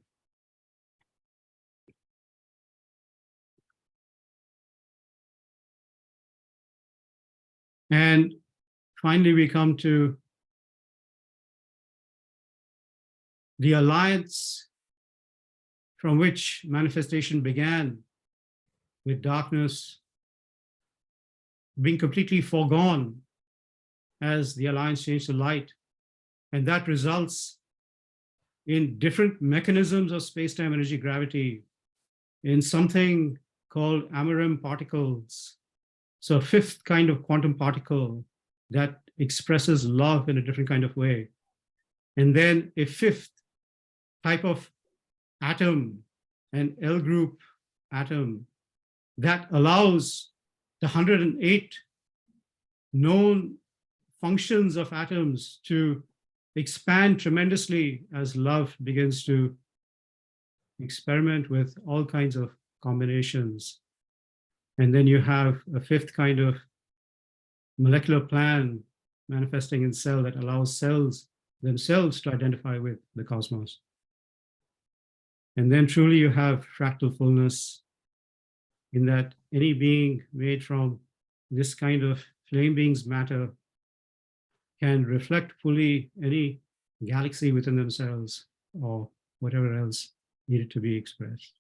And finally we come to the alliance from which manifestation began, with darkness being completely foregone as the alliance changed to light. And that results in different mechanisms of space-time energy gravity, in something called Amarim particles. So a fifth kind of quantum particle that expresses love in a different kind of way. And then a fifth type of atom, an L group atom, that allows the 108 known functions of atoms to expand tremendously as love begins to experiment with all kinds of combinations. And then you have a fifth kind of molecular plan manifesting in cell that allows cells themselves to identify with the cosmos. And then truly you have fractal fullness, in that any being made from this kind of flame beings matter can reflect fully any galaxy within themselves or whatever else needed to be expressed.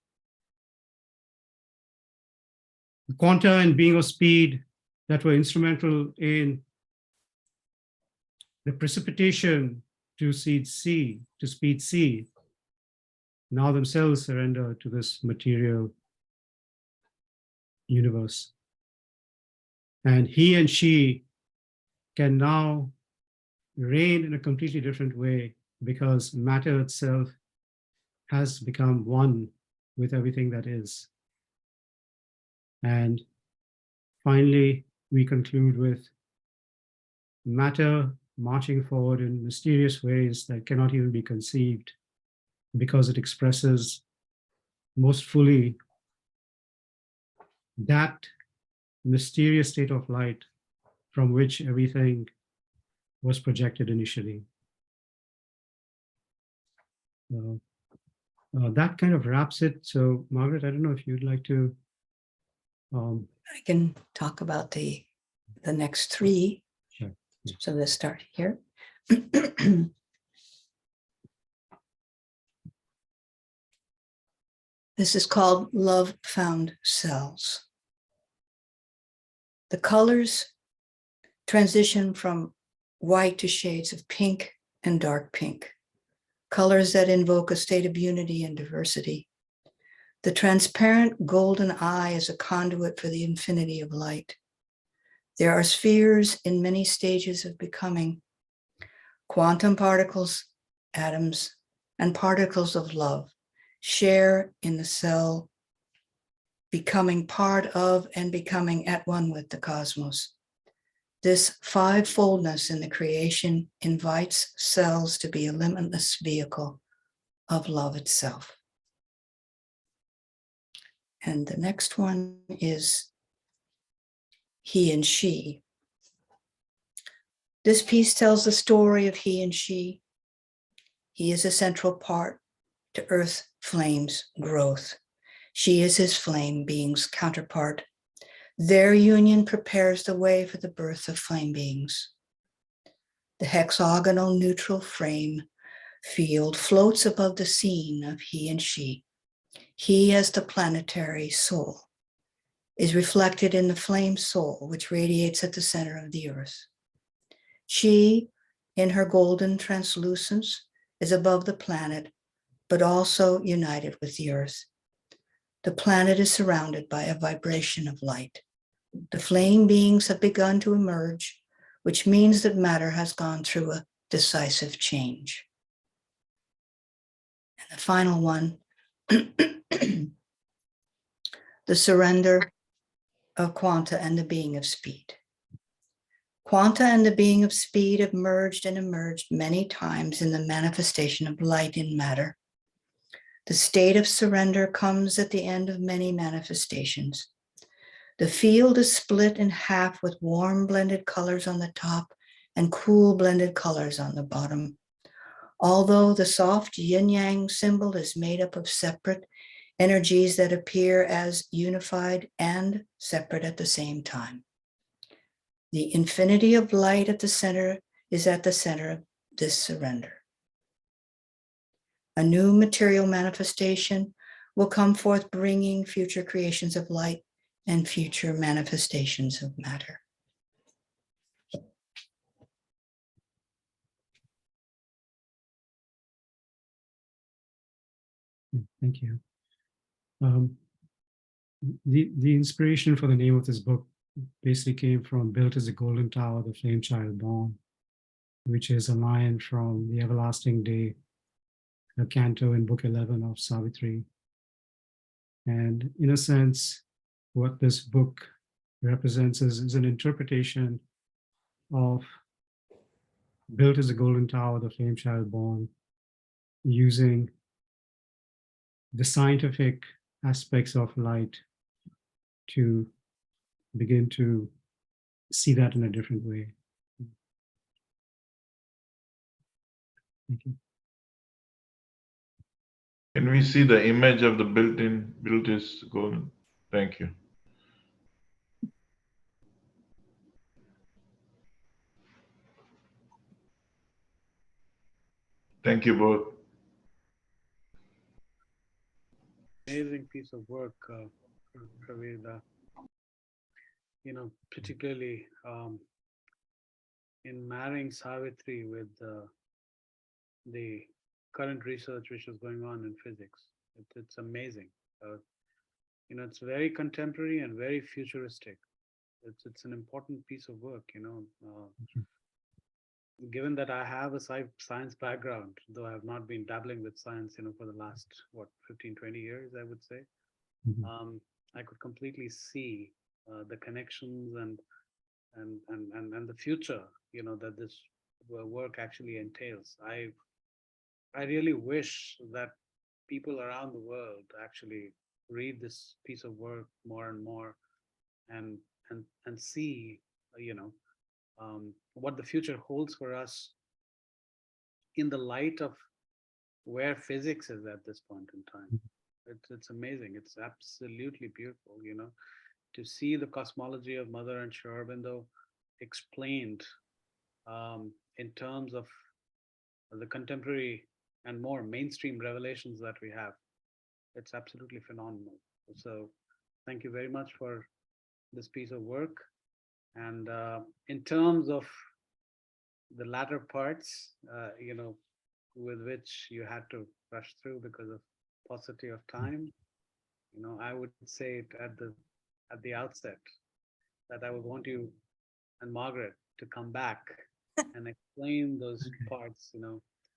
The quanta and being of speed that were instrumental in the precipitation to speed C, now themselves surrender to this material universe. And he and she can now reign in a completely different way, because matter itself has become one with everything that is. And finally, we conclude with matter marching forward in mysterious ways that cannot even be conceived, because it expresses most fully that mysterious state of light from which everything was projected initially. That kind of wraps it. So, Margaret, I don't know if you'd like to. I can talk about the next three. Sure. Yeah. So let's start here. This is called Love Found Cells. The colors transition from white to shades of pink and dark pink, colors that invoke a state of unity and diversity. The transparent golden eye is a conduit for the infinity of light. There are spheres in many stages of becoming, quantum particles, atoms, and particles of love share in the cell, becoming part of and becoming at one with the cosmos. This fivefoldness in the creation invites cells to be a limitless vehicle of love itself. And the next one is he and she. This piece tells the story of he and she. He is a central part to Earth Flame's growth. She is his flame being's counterpart. Their union prepares the way for the birth of flame beings. The hexagonal neutral frame field floats above the scene of he and she. He, as the planetary soul, is reflected in the flame soul, which radiates at the center of the earth. She, in her golden translucence, is above the planet, but also united with the earth. The planet is surrounded by a vibration of light. The flame beings have begun to emerge, which means that matter has gone through a decisive change. And the final one, the surrender of quanta and the being of speed. Quanta and the being of speed have merged and emerged many times in the manifestation of light in matter. The state of surrender comes at the end of many manifestations. The field is split in half with warm blended colors on the top and cool blended colors on the bottom. Although the soft yin-yang symbol is made up of separate energies that appear as unified and separate at the same time. The infinity of light at the center is at the center of this surrender. A new material manifestation will come forth, bringing future creations of light and future manifestations of matter. Thank you. The inspiration for the name of this book basically came from Built as a Golden Tower, the Flame Child Born, which is a line from The Everlasting Day, a canto in Book 11 of Savitri. And in a sense, what this book represents is an interpretation of Built as a Golden Tower, the Flame Child Born, using the scientific aspects of light to begin to see that in a different way. Thank you. Can we see the image of the built is golden? Thank you. Thank you both. Amazing piece of work, Praveen. Particularly in marrying Savitri with the current research which is going on in physics. It's amazing. It's very contemporary and very futuristic. It's an important piece of work, given that I have a science background, though I have not been dabbling with science, for the last, 15, 20 years, I would say. Mhm. I could completely see the connections and the future, that this work actually entails. I really wish that people around the world actually read this piece of work more and more, and see, what the future holds for us in the light of where physics is at this point in time. It's amazing. It's absolutely beautiful, to see the cosmology of Mother and Sri Aurobindo explained in terms of the contemporary and more mainstream revelations that we have. It's absolutely phenomenal. So thank you very much for this piece of work. And in terms of the latter parts, with which you had to rush through because of paucity of time, I would say it at the outset that I would want you and Margaret to come back and explain those parts,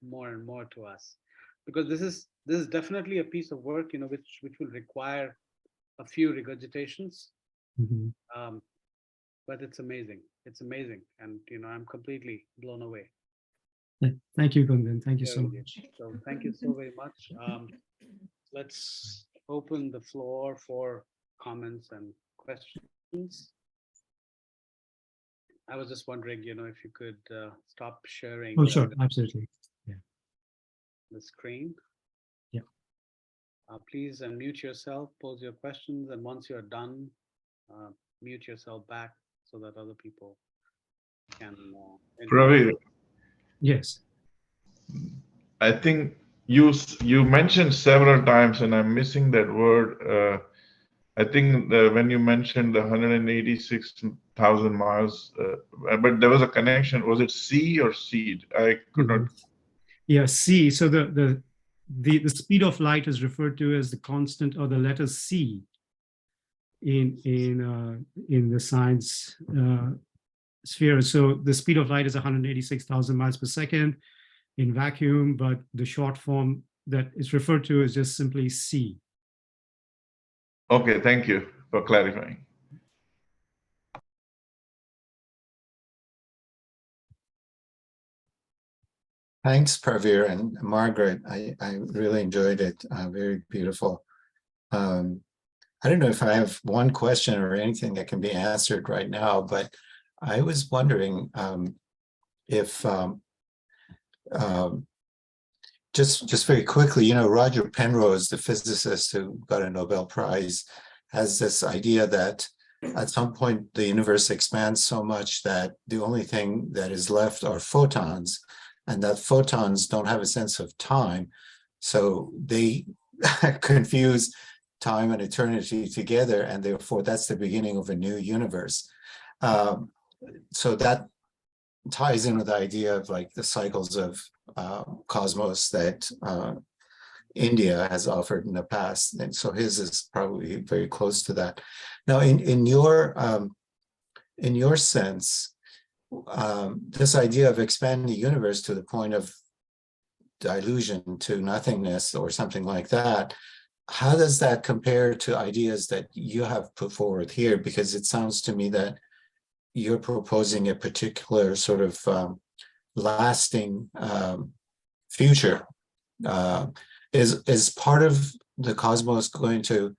more and more to us, because this is definitely a piece of work, which will require a few regurgitations. Mhm. But it's amazing. It's amazing, and I'm completely blown away. Thank you, Gunjan. Thank you so Very good. much. So thank you so very much. Let's open the floor for comments and questions. I was just wondering, if you could stop sharing Oh, sure. Absolutely. the screen. Yeah. Please unmute yourself, pose your questions, and once you're done, mute yourself back so that other people can. Praveen, Yes. I think you mentioned several times, and I'm missing that word. I think when you mentioned the 186,000 miles, but there was a connection. Was it sea or seed? I could not. Yeah, C. So the speed of light is referred to as the constant, or the letter C in the science sphere. So the speed of light is 186,000 miles per second in vacuum, but the short form that is referred to is just simply C. Okay, thank you for clarifying. Thanks, Pravir and Margaret. I really enjoyed it. Very beautiful. I don't know if I have one question or anything that can be answered right now, but I was wondering if just very quickly, Roger Penrose, the physicist who got a Nobel Prize, has this idea that at some point the universe expands so much that the only thing that is left are photons, and that photons don't have a sense of time, so they confuse time and eternity together, and therefore that's the beginning of a new universe. So that ties in with the idea of like the cycles of cosmos that India has offered in the past, and so his is probably very close to that. Now, in your sense, this idea of expanding the universe to the point of dilution to nothingness or something like that, how does that compare to ideas that you have put forward here? Because it sounds to me that you're proposing a particular sort of lasting future. Is part of the cosmos going to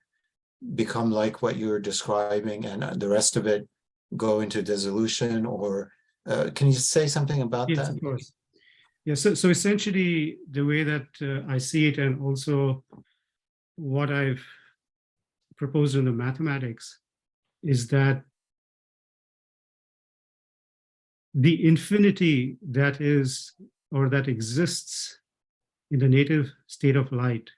become like what you're describing, and the rest of it go into dissolution? Or can you say something about Yes, that? of course. Yeah, so essentially the way that I see it, and also what I've proposed in the mathematics, is that the infinity that is, or that exists in the native state of light,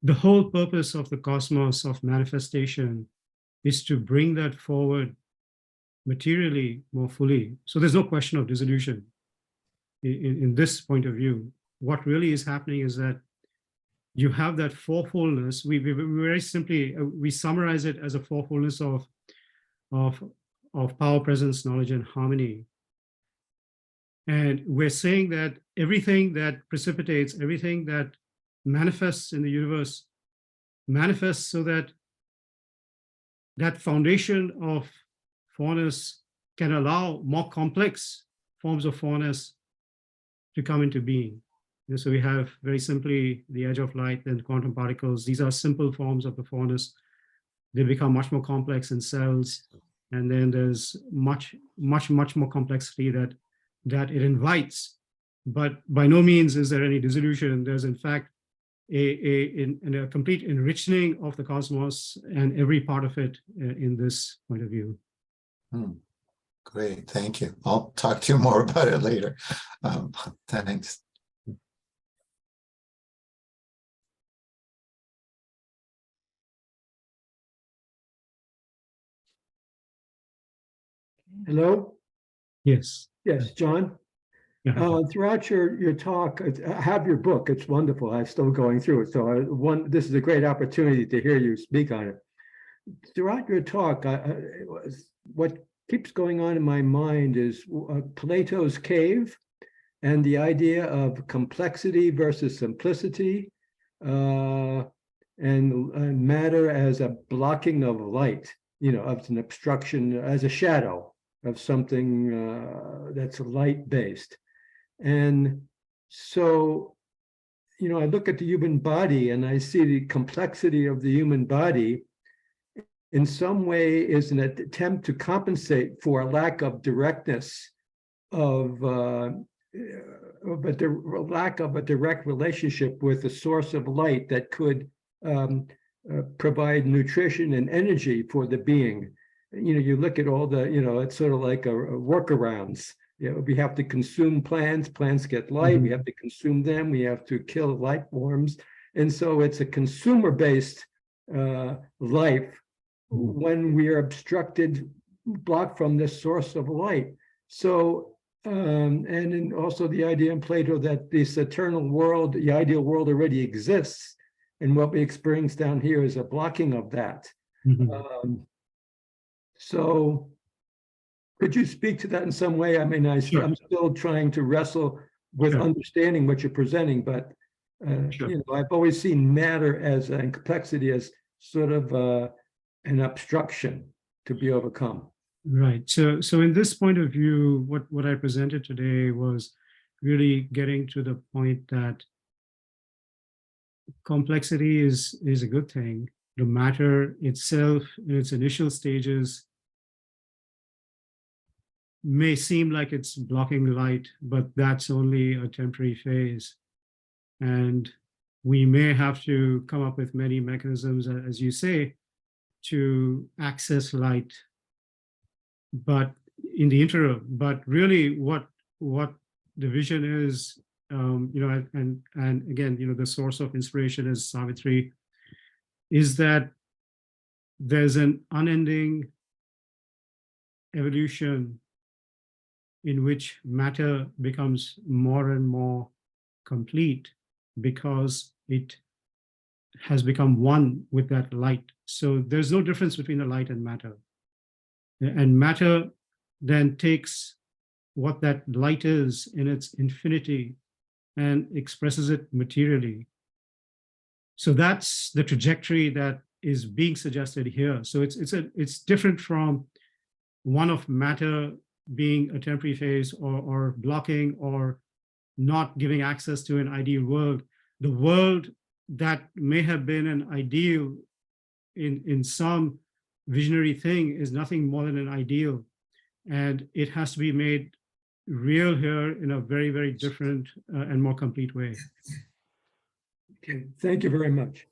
the whole purpose of the cosmos of manifestation is to bring that forward materially more fully. So there's no question of dissolution in this point of view. What really is happening is that you have that fourfoldness. We very simply, we summarize it as a fourfoldness of power, presence, knowledge, and harmony. And we're saying that everything that precipitates, everything that manifests in the universe manifests so that that foundation of fourness can allow more complex forms of fourness to come into being. And so we have very simply the edge of light and quantum particles. These are simple forms of the fourness. They become much more complex in cells. And then there's much more complexity that it invites. But by no means is there any dissolution. There's in fact a complete enriching of the cosmos and every part of it in this point of view. Great, thank you. I'll talk to you more about it later. Thanks. Hello? Yes. Yes, John. Yeah. Throughout your talk, I have your book. It's wonderful. I'm still going through it. So this is a great opportunity to hear you speak on it. Throughout your talk, what keeps going on in my mind is Plato's cave and the idea of complexity versus simplicity, and matter as a blocking of light, of an obstruction, as a shadow of something that's light-based. And so, I look at the human body and I see the complexity of the human body in some way is an attempt to compensate for a lack of directness but the lack of a direct relationship with the source of light that could provide nutrition and energy for the being. You look at all the, it's sort of like a workarounds. We have to consume plants get light, we have to consume them, we have to kill life forms. And so it's a consumer-based life when we are blocked from this source of light. So, and also the idea in Plato that this eternal world, the ideal world already exists, and what we experience down here is a blocking of that. So could you speak to that in some way? I mean, Sure. I'm still trying to wrestle with Sure. understanding what you're presenting, but Sure. I've always seen matter and complexity as sort of an obstruction to be overcome. Right. So in this point of view, what I presented today was really getting to the point that complexity is a good thing. The matter itself in its initial stages may seem like it's blocking light, but that's only a temporary phase. And we may have to come up with many mechanisms, as you say, to access light, but in the interim. But really, what the vision is, and again, the source of inspiration is Savitri, is that there's an unending evolution in which matter becomes more and more complete because it has become one with that light. So there's no difference between the light and matter. And matter then takes what that light is in its infinity and expresses it materially. So that's the trajectory that is being suggested here. So it's different from one of matter being a temporary phase or blocking or not giving access to an ideal world. The world that may have been an ideal in some visionary thing is nothing more than an ideal. And it has to be made real here in a very, very different and more complete way. Okay, thank you very much.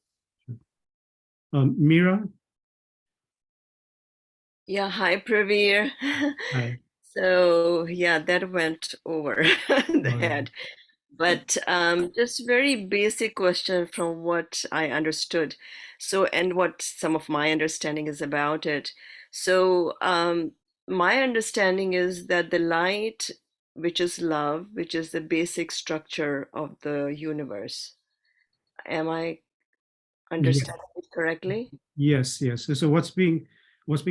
Mira? Yeah, hi, Pravir. Hi. So, yeah, that went over the head. But just very basic question from what I understood. So, and what some of my understanding is about it. So, my understanding is that the light, which is love, which is the basic structure of the universe. Am I understanding it correctly? Yes. So what's being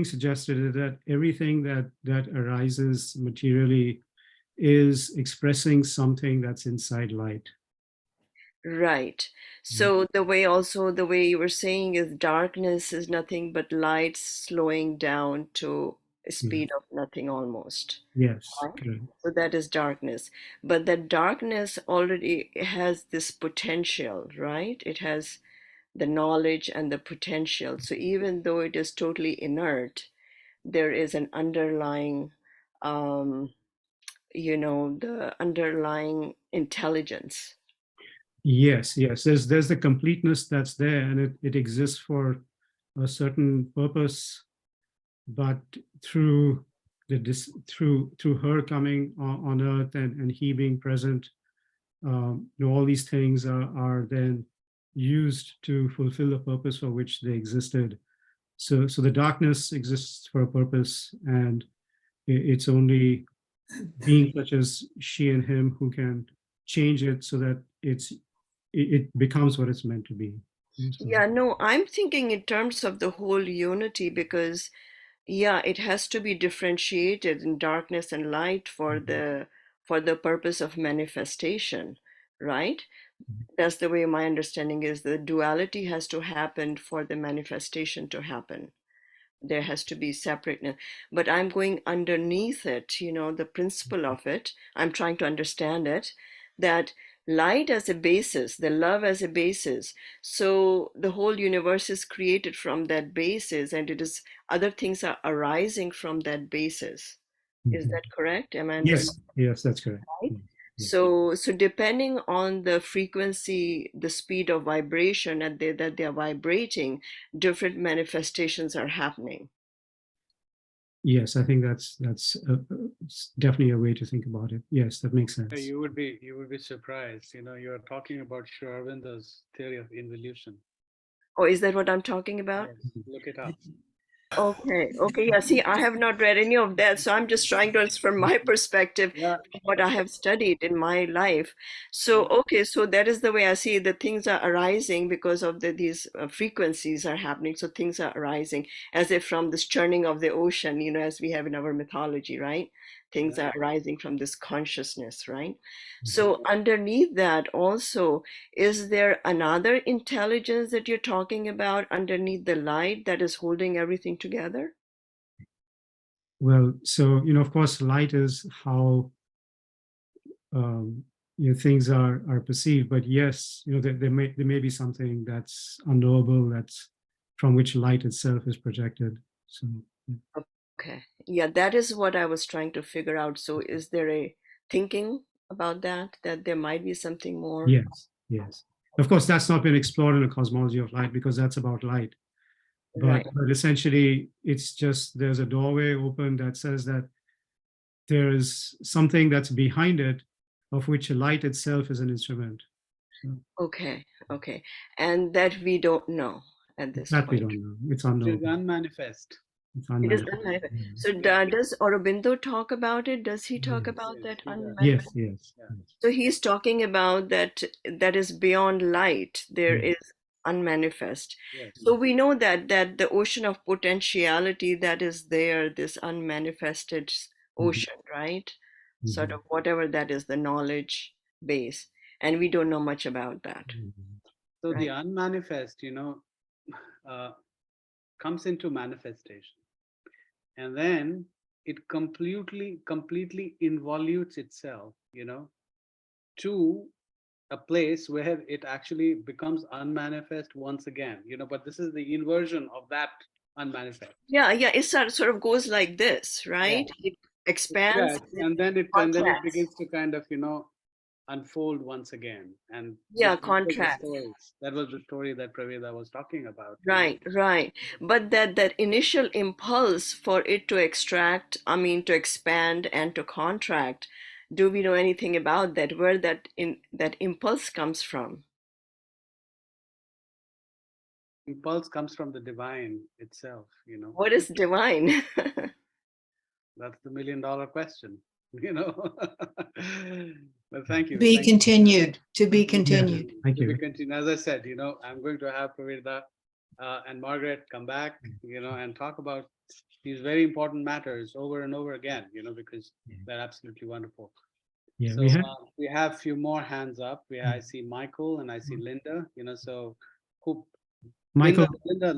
suggested is that everything that arises materially is expressing something that's inside light. Right. So the way you were saying is darkness is nothing but light slowing down to a speed of nothing almost. Yes. Right? Correct. So that is darkness. But that darkness already has this potential, right? It has the knowledge and the potential. So even though it is totally inert, there is an underlying, the underlying intelligence. Yes. There's the completeness that's there, and it exists for a certain purpose, but through through her coming on earth and he being present, all these things are then used to fulfill the purpose for which they existed. So the darkness exists for a purpose, and it's only beings such as she and him who can change it so that it becomes what it's meant to be. So, Yeah, no, I'm thinking in terms of the whole unity because, yeah, it has to be differentiated in darkness and light for the purpose of manifestation, right? That's the way my understanding is. The duality has to happen for the manifestation to happen. There has to be separateness, but I'm going underneath it, the principle of it. I'm trying to understand it, that light as a basis, the love as a basis. So the whole universe is created from that basis, and it is other things are arising from that basis. Is that correct? Am I understanding? yes, that's correct. Right? Yes. So depending on the frequency, the speed of vibration that they are vibrating, different manifestations are happening. Yes, I think that's it's definitely a way to think about it. Yes, that makes sense. You would be surprised. You are talking about Sri Aurobindo's theory of involution. Oh, is that what I'm talking about? Yes, look it up. Okay. Yeah. See, I have not read any of that, so I'm just trying to, from my perspective, Yeah. what I have studied in my life. So, okay, so that is the way I see the things are arising because of these frequencies are happening. So things are arising as if from this churning of the ocean, as we have in our mythology, right? Things are arising from this consciousness, right? So underneath that also, is there another intelligence that you're talking about underneath the light that is holding everything together? Well, so of course, light is how things are perceived. But yes, there may be something that's unknowable, that's from which light itself is projected. So. Yeah. Okay. Yeah, that is what I was trying to figure out. So is there a thinking about that there might be something more? Yes. Of course, that's not been explored in the cosmology of light because that's about light. Right. but essentially it's just there's a doorway open that says that there is something that's behind it, of which light itself is an instrument. So Okay. Okay. And that we don't know at this that we point. don't know. It's It is unknown. unmanifest. It's It is unmanifest. unmanifest. Yeah. So does Aurobindo talk about it? Does he talk Yes. about that He does. unmanifest? Yes. Yeah. So he's talking about that is beyond light. There Yes. is unmanifest. Yes. So we know that the ocean of potentiality that is there, this unmanifested ocean, right? Sort of whatever that is, the knowledge base, and we don't know much about that, So the right? unmanifest, comes into manifestation, and then it completely involutes itself, to a place where it actually becomes unmanifest once again, but this is the inversion of that unmanifest. Yeah, it sort of goes like this, Yeah. right? It expands and And then then it contracts. begins to kind of, unfold once again. And Yeah, that was the contracts. story. That was the story that Praveda was talking about. Right. But that initial impulse for it to extract, I mean, to expand and to contract, do we know anything about that? Where that impulse comes from? Impulse comes from the divine itself, What is divine? That's the $1 million question, But thank you. Be Thank you. continued, to be Yeah. continued. Thank To be you. continued. As I said, I'm going to have Praveda and Margaret come back, and talk about these very important matters over and over again, because they're absolutely wonderful. Yeah, So we have a few more hands up. I see Michael and I see Linda, so who Michael.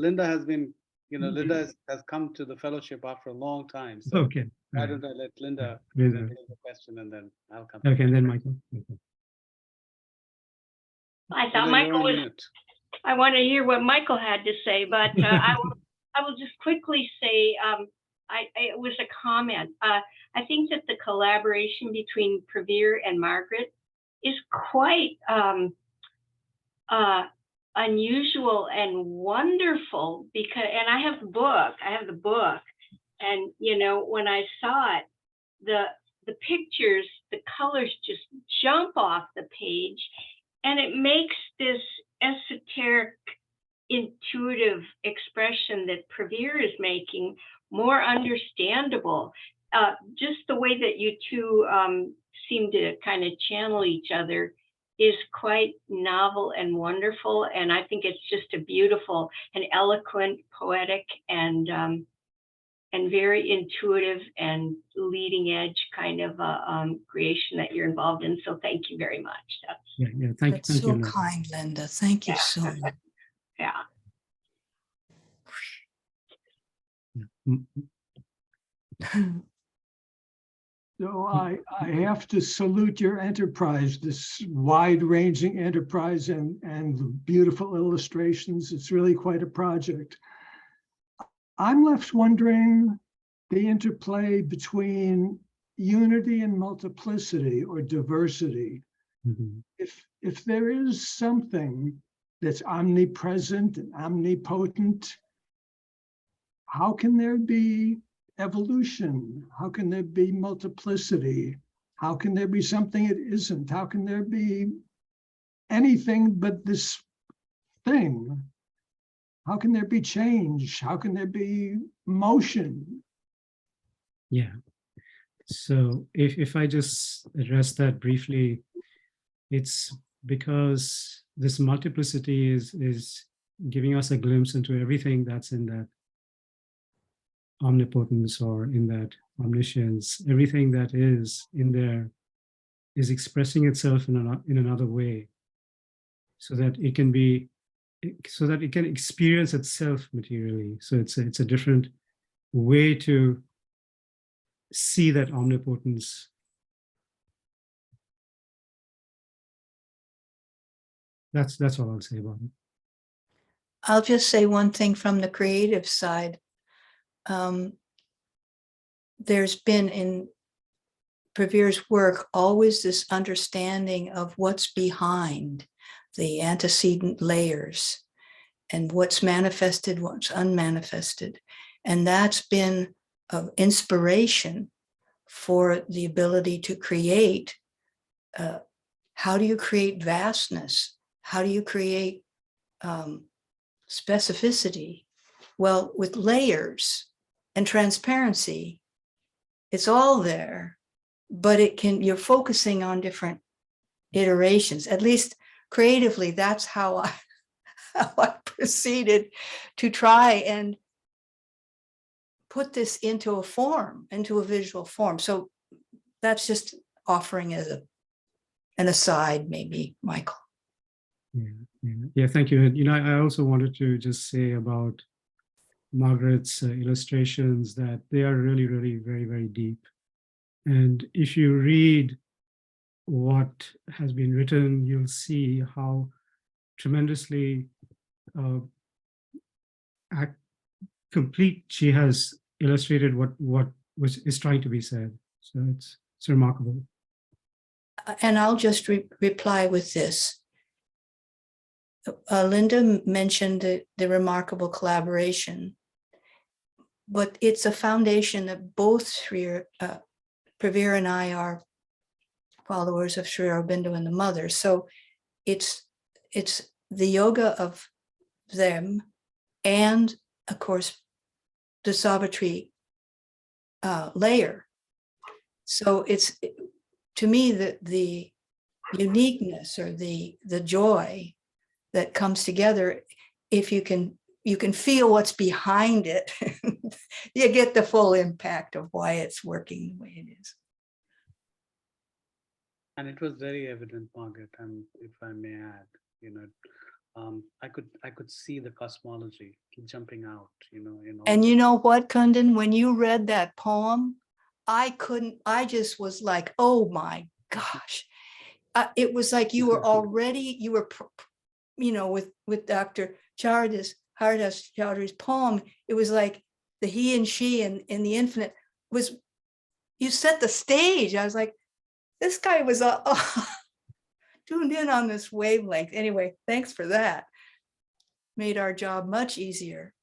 Linda has been, Linda has come to the fellowship after a long time. So Okay. why don't I let Linda Linda. take the question, and then I'll come. Okay, and then Michael. Okay. I thought Linda, you're Michael on was, mute. I want to hear what Michael had to say, but I will just quickly say, it was a comment. I think that the collaboration between Pravir and Margaret is quite unusual and wonderful and I have the book, and when I saw it, the pictures, the colors just jump off the page, and it makes this esoteric, intuitive expression that Pravir is making more understandable. Just the way that you two seem to kind of channel each other is quite novel and wonderful. And I think it's just a beautiful and eloquent, poetic, and very intuitive and leading edge kind of creation that you're involved in. So thank you very much. Thank That's you. so Linda. kind, Linda. Thank you so much. Yeah. So I have to salute your enterprise, this wide-ranging enterprise and the beautiful illustrations. It's really quite a project. I'm left wondering the interplay between unity and multiplicity or diversity. Mhm. If there is something that's omnipresent and omnipotent, how can there be evolution? How can there be multiplicity? How can there be something it isn't? How can there be anything but this thing? How can there be change? How can there be motion? Yeah. So if I just address that briefly, it's because this multiplicity is giving us a glimpse into everything that's in that omnipotence or in that omniscience. Everything that is in there is expressing itself in another way, so that it can experience itself materially. So it's a different way to see that omnipotence. That's all I'll say about it. I'll just say one thing from the creative side. There's been in Pravir's work always this understanding of what's behind the antecedent layers. and what's manifested, what's unmanifested. And that's been of inspiration for the ability to create. How do you create vastness? How do you create specificity? Well, with layers and transparency, it's all there, but you're focusing on different iterations. At least creatively, that's how I proceeded to try and put this into a form, into a visual form. So that's just offering as an aside, maybe, Michael. Yeah, thank you. And, I also wanted to just say about Margaret's illustrations that they are really, really very, very deep. And if you read what has been written, you'll see how tremendously complete she has illustrated what is trying to be said. So it's remarkable. And I'll just reply with this. Linda mentioned the remarkable collaboration, but it's a foundation that both Pravir and I are followers of Sri Aurobindo and the Mother. So it's the yoga of them and, of course, the Savitri layer. So it's, to me, the uniqueness or the joy that comes together, if you can feel what's behind it, you get the full impact of why it's working the way it is. And it was very evident, Margaret, and if I may add, I could see the cosmology jumping out, And you know what, Kundan, when you read that poem, I just was like, oh my gosh. It was like you were with Dr. Hardas Chowdhury's poem, it was like the he and she and the infinite you set the stage. I was like, this guy was tuned in on this wavelength. Anyway, thanks for that. Made our job much easier.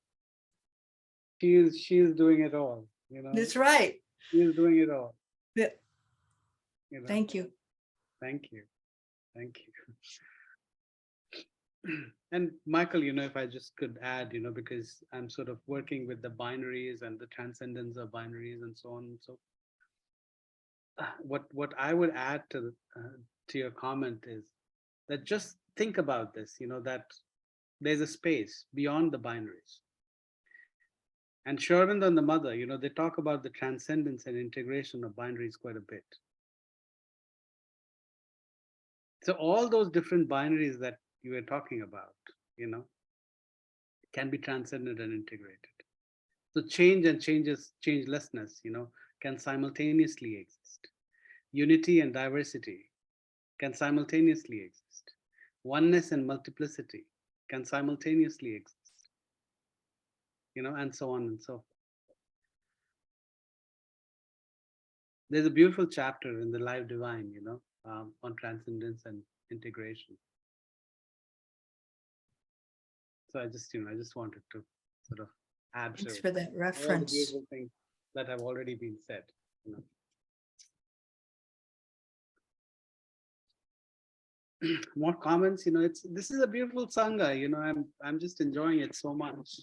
She is doing it all, That's right. She is doing it all. Yeah. Thank you. Thank you. And Michael, if I just could add, because I'm sort of working with the binaries and the transcendence of binaries and so on. So what I would add to your comment is that just think about this, that there's a space beyond the binaries. And Sri Aurobindo and the Mother, they talk about the transcendence and integration of binaries quite a bit. So all those different binaries that you were talking about, can be transcended and integrated. So change and changelessness, can simultaneously exist. Unity and diversity can simultaneously exist. Oneness and multiplicity can simultaneously exist. And so on and so forth. There's a beautiful chapter in the Live Divine, on transcendence and integration. So I just wanted to sort of add Thanks to for that all the reference. beautiful things that have already been said. More comments, this is a beautiful sangha, I'm just enjoying it so much.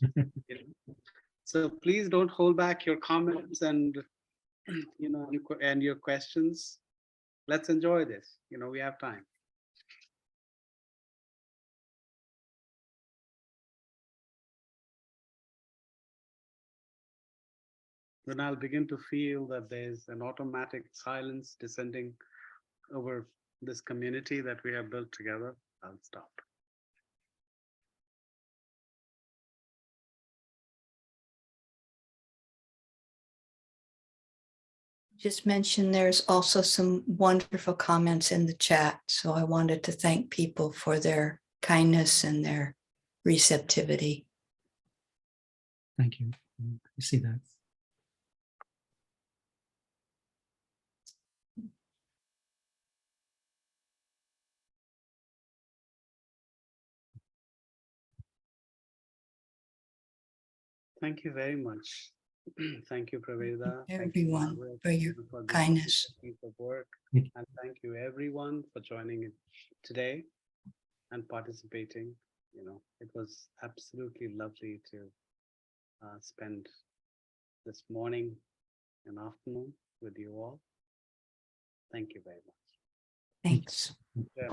So please don't hold back your comments and and your questions. Let's enjoy this. We have time. Then I'll begin to feel that there's an automatic silence descending over this community that we have built together. I'll stop. Just mentioned there's also some wonderful comments in the chat. So I wanted to thank people for their kindness and their receptivity. Thank you. I see that. Thank you very much. Thank you, Praveda. Thank you, everyone, Margaret, for your for this kindness. piece of work. Thank And thank you, everyone, for joining in today and participating. You know, it was absolutely lovely to spend this morning and afternoon with you all. Thank you very much. Thanks. Yeah.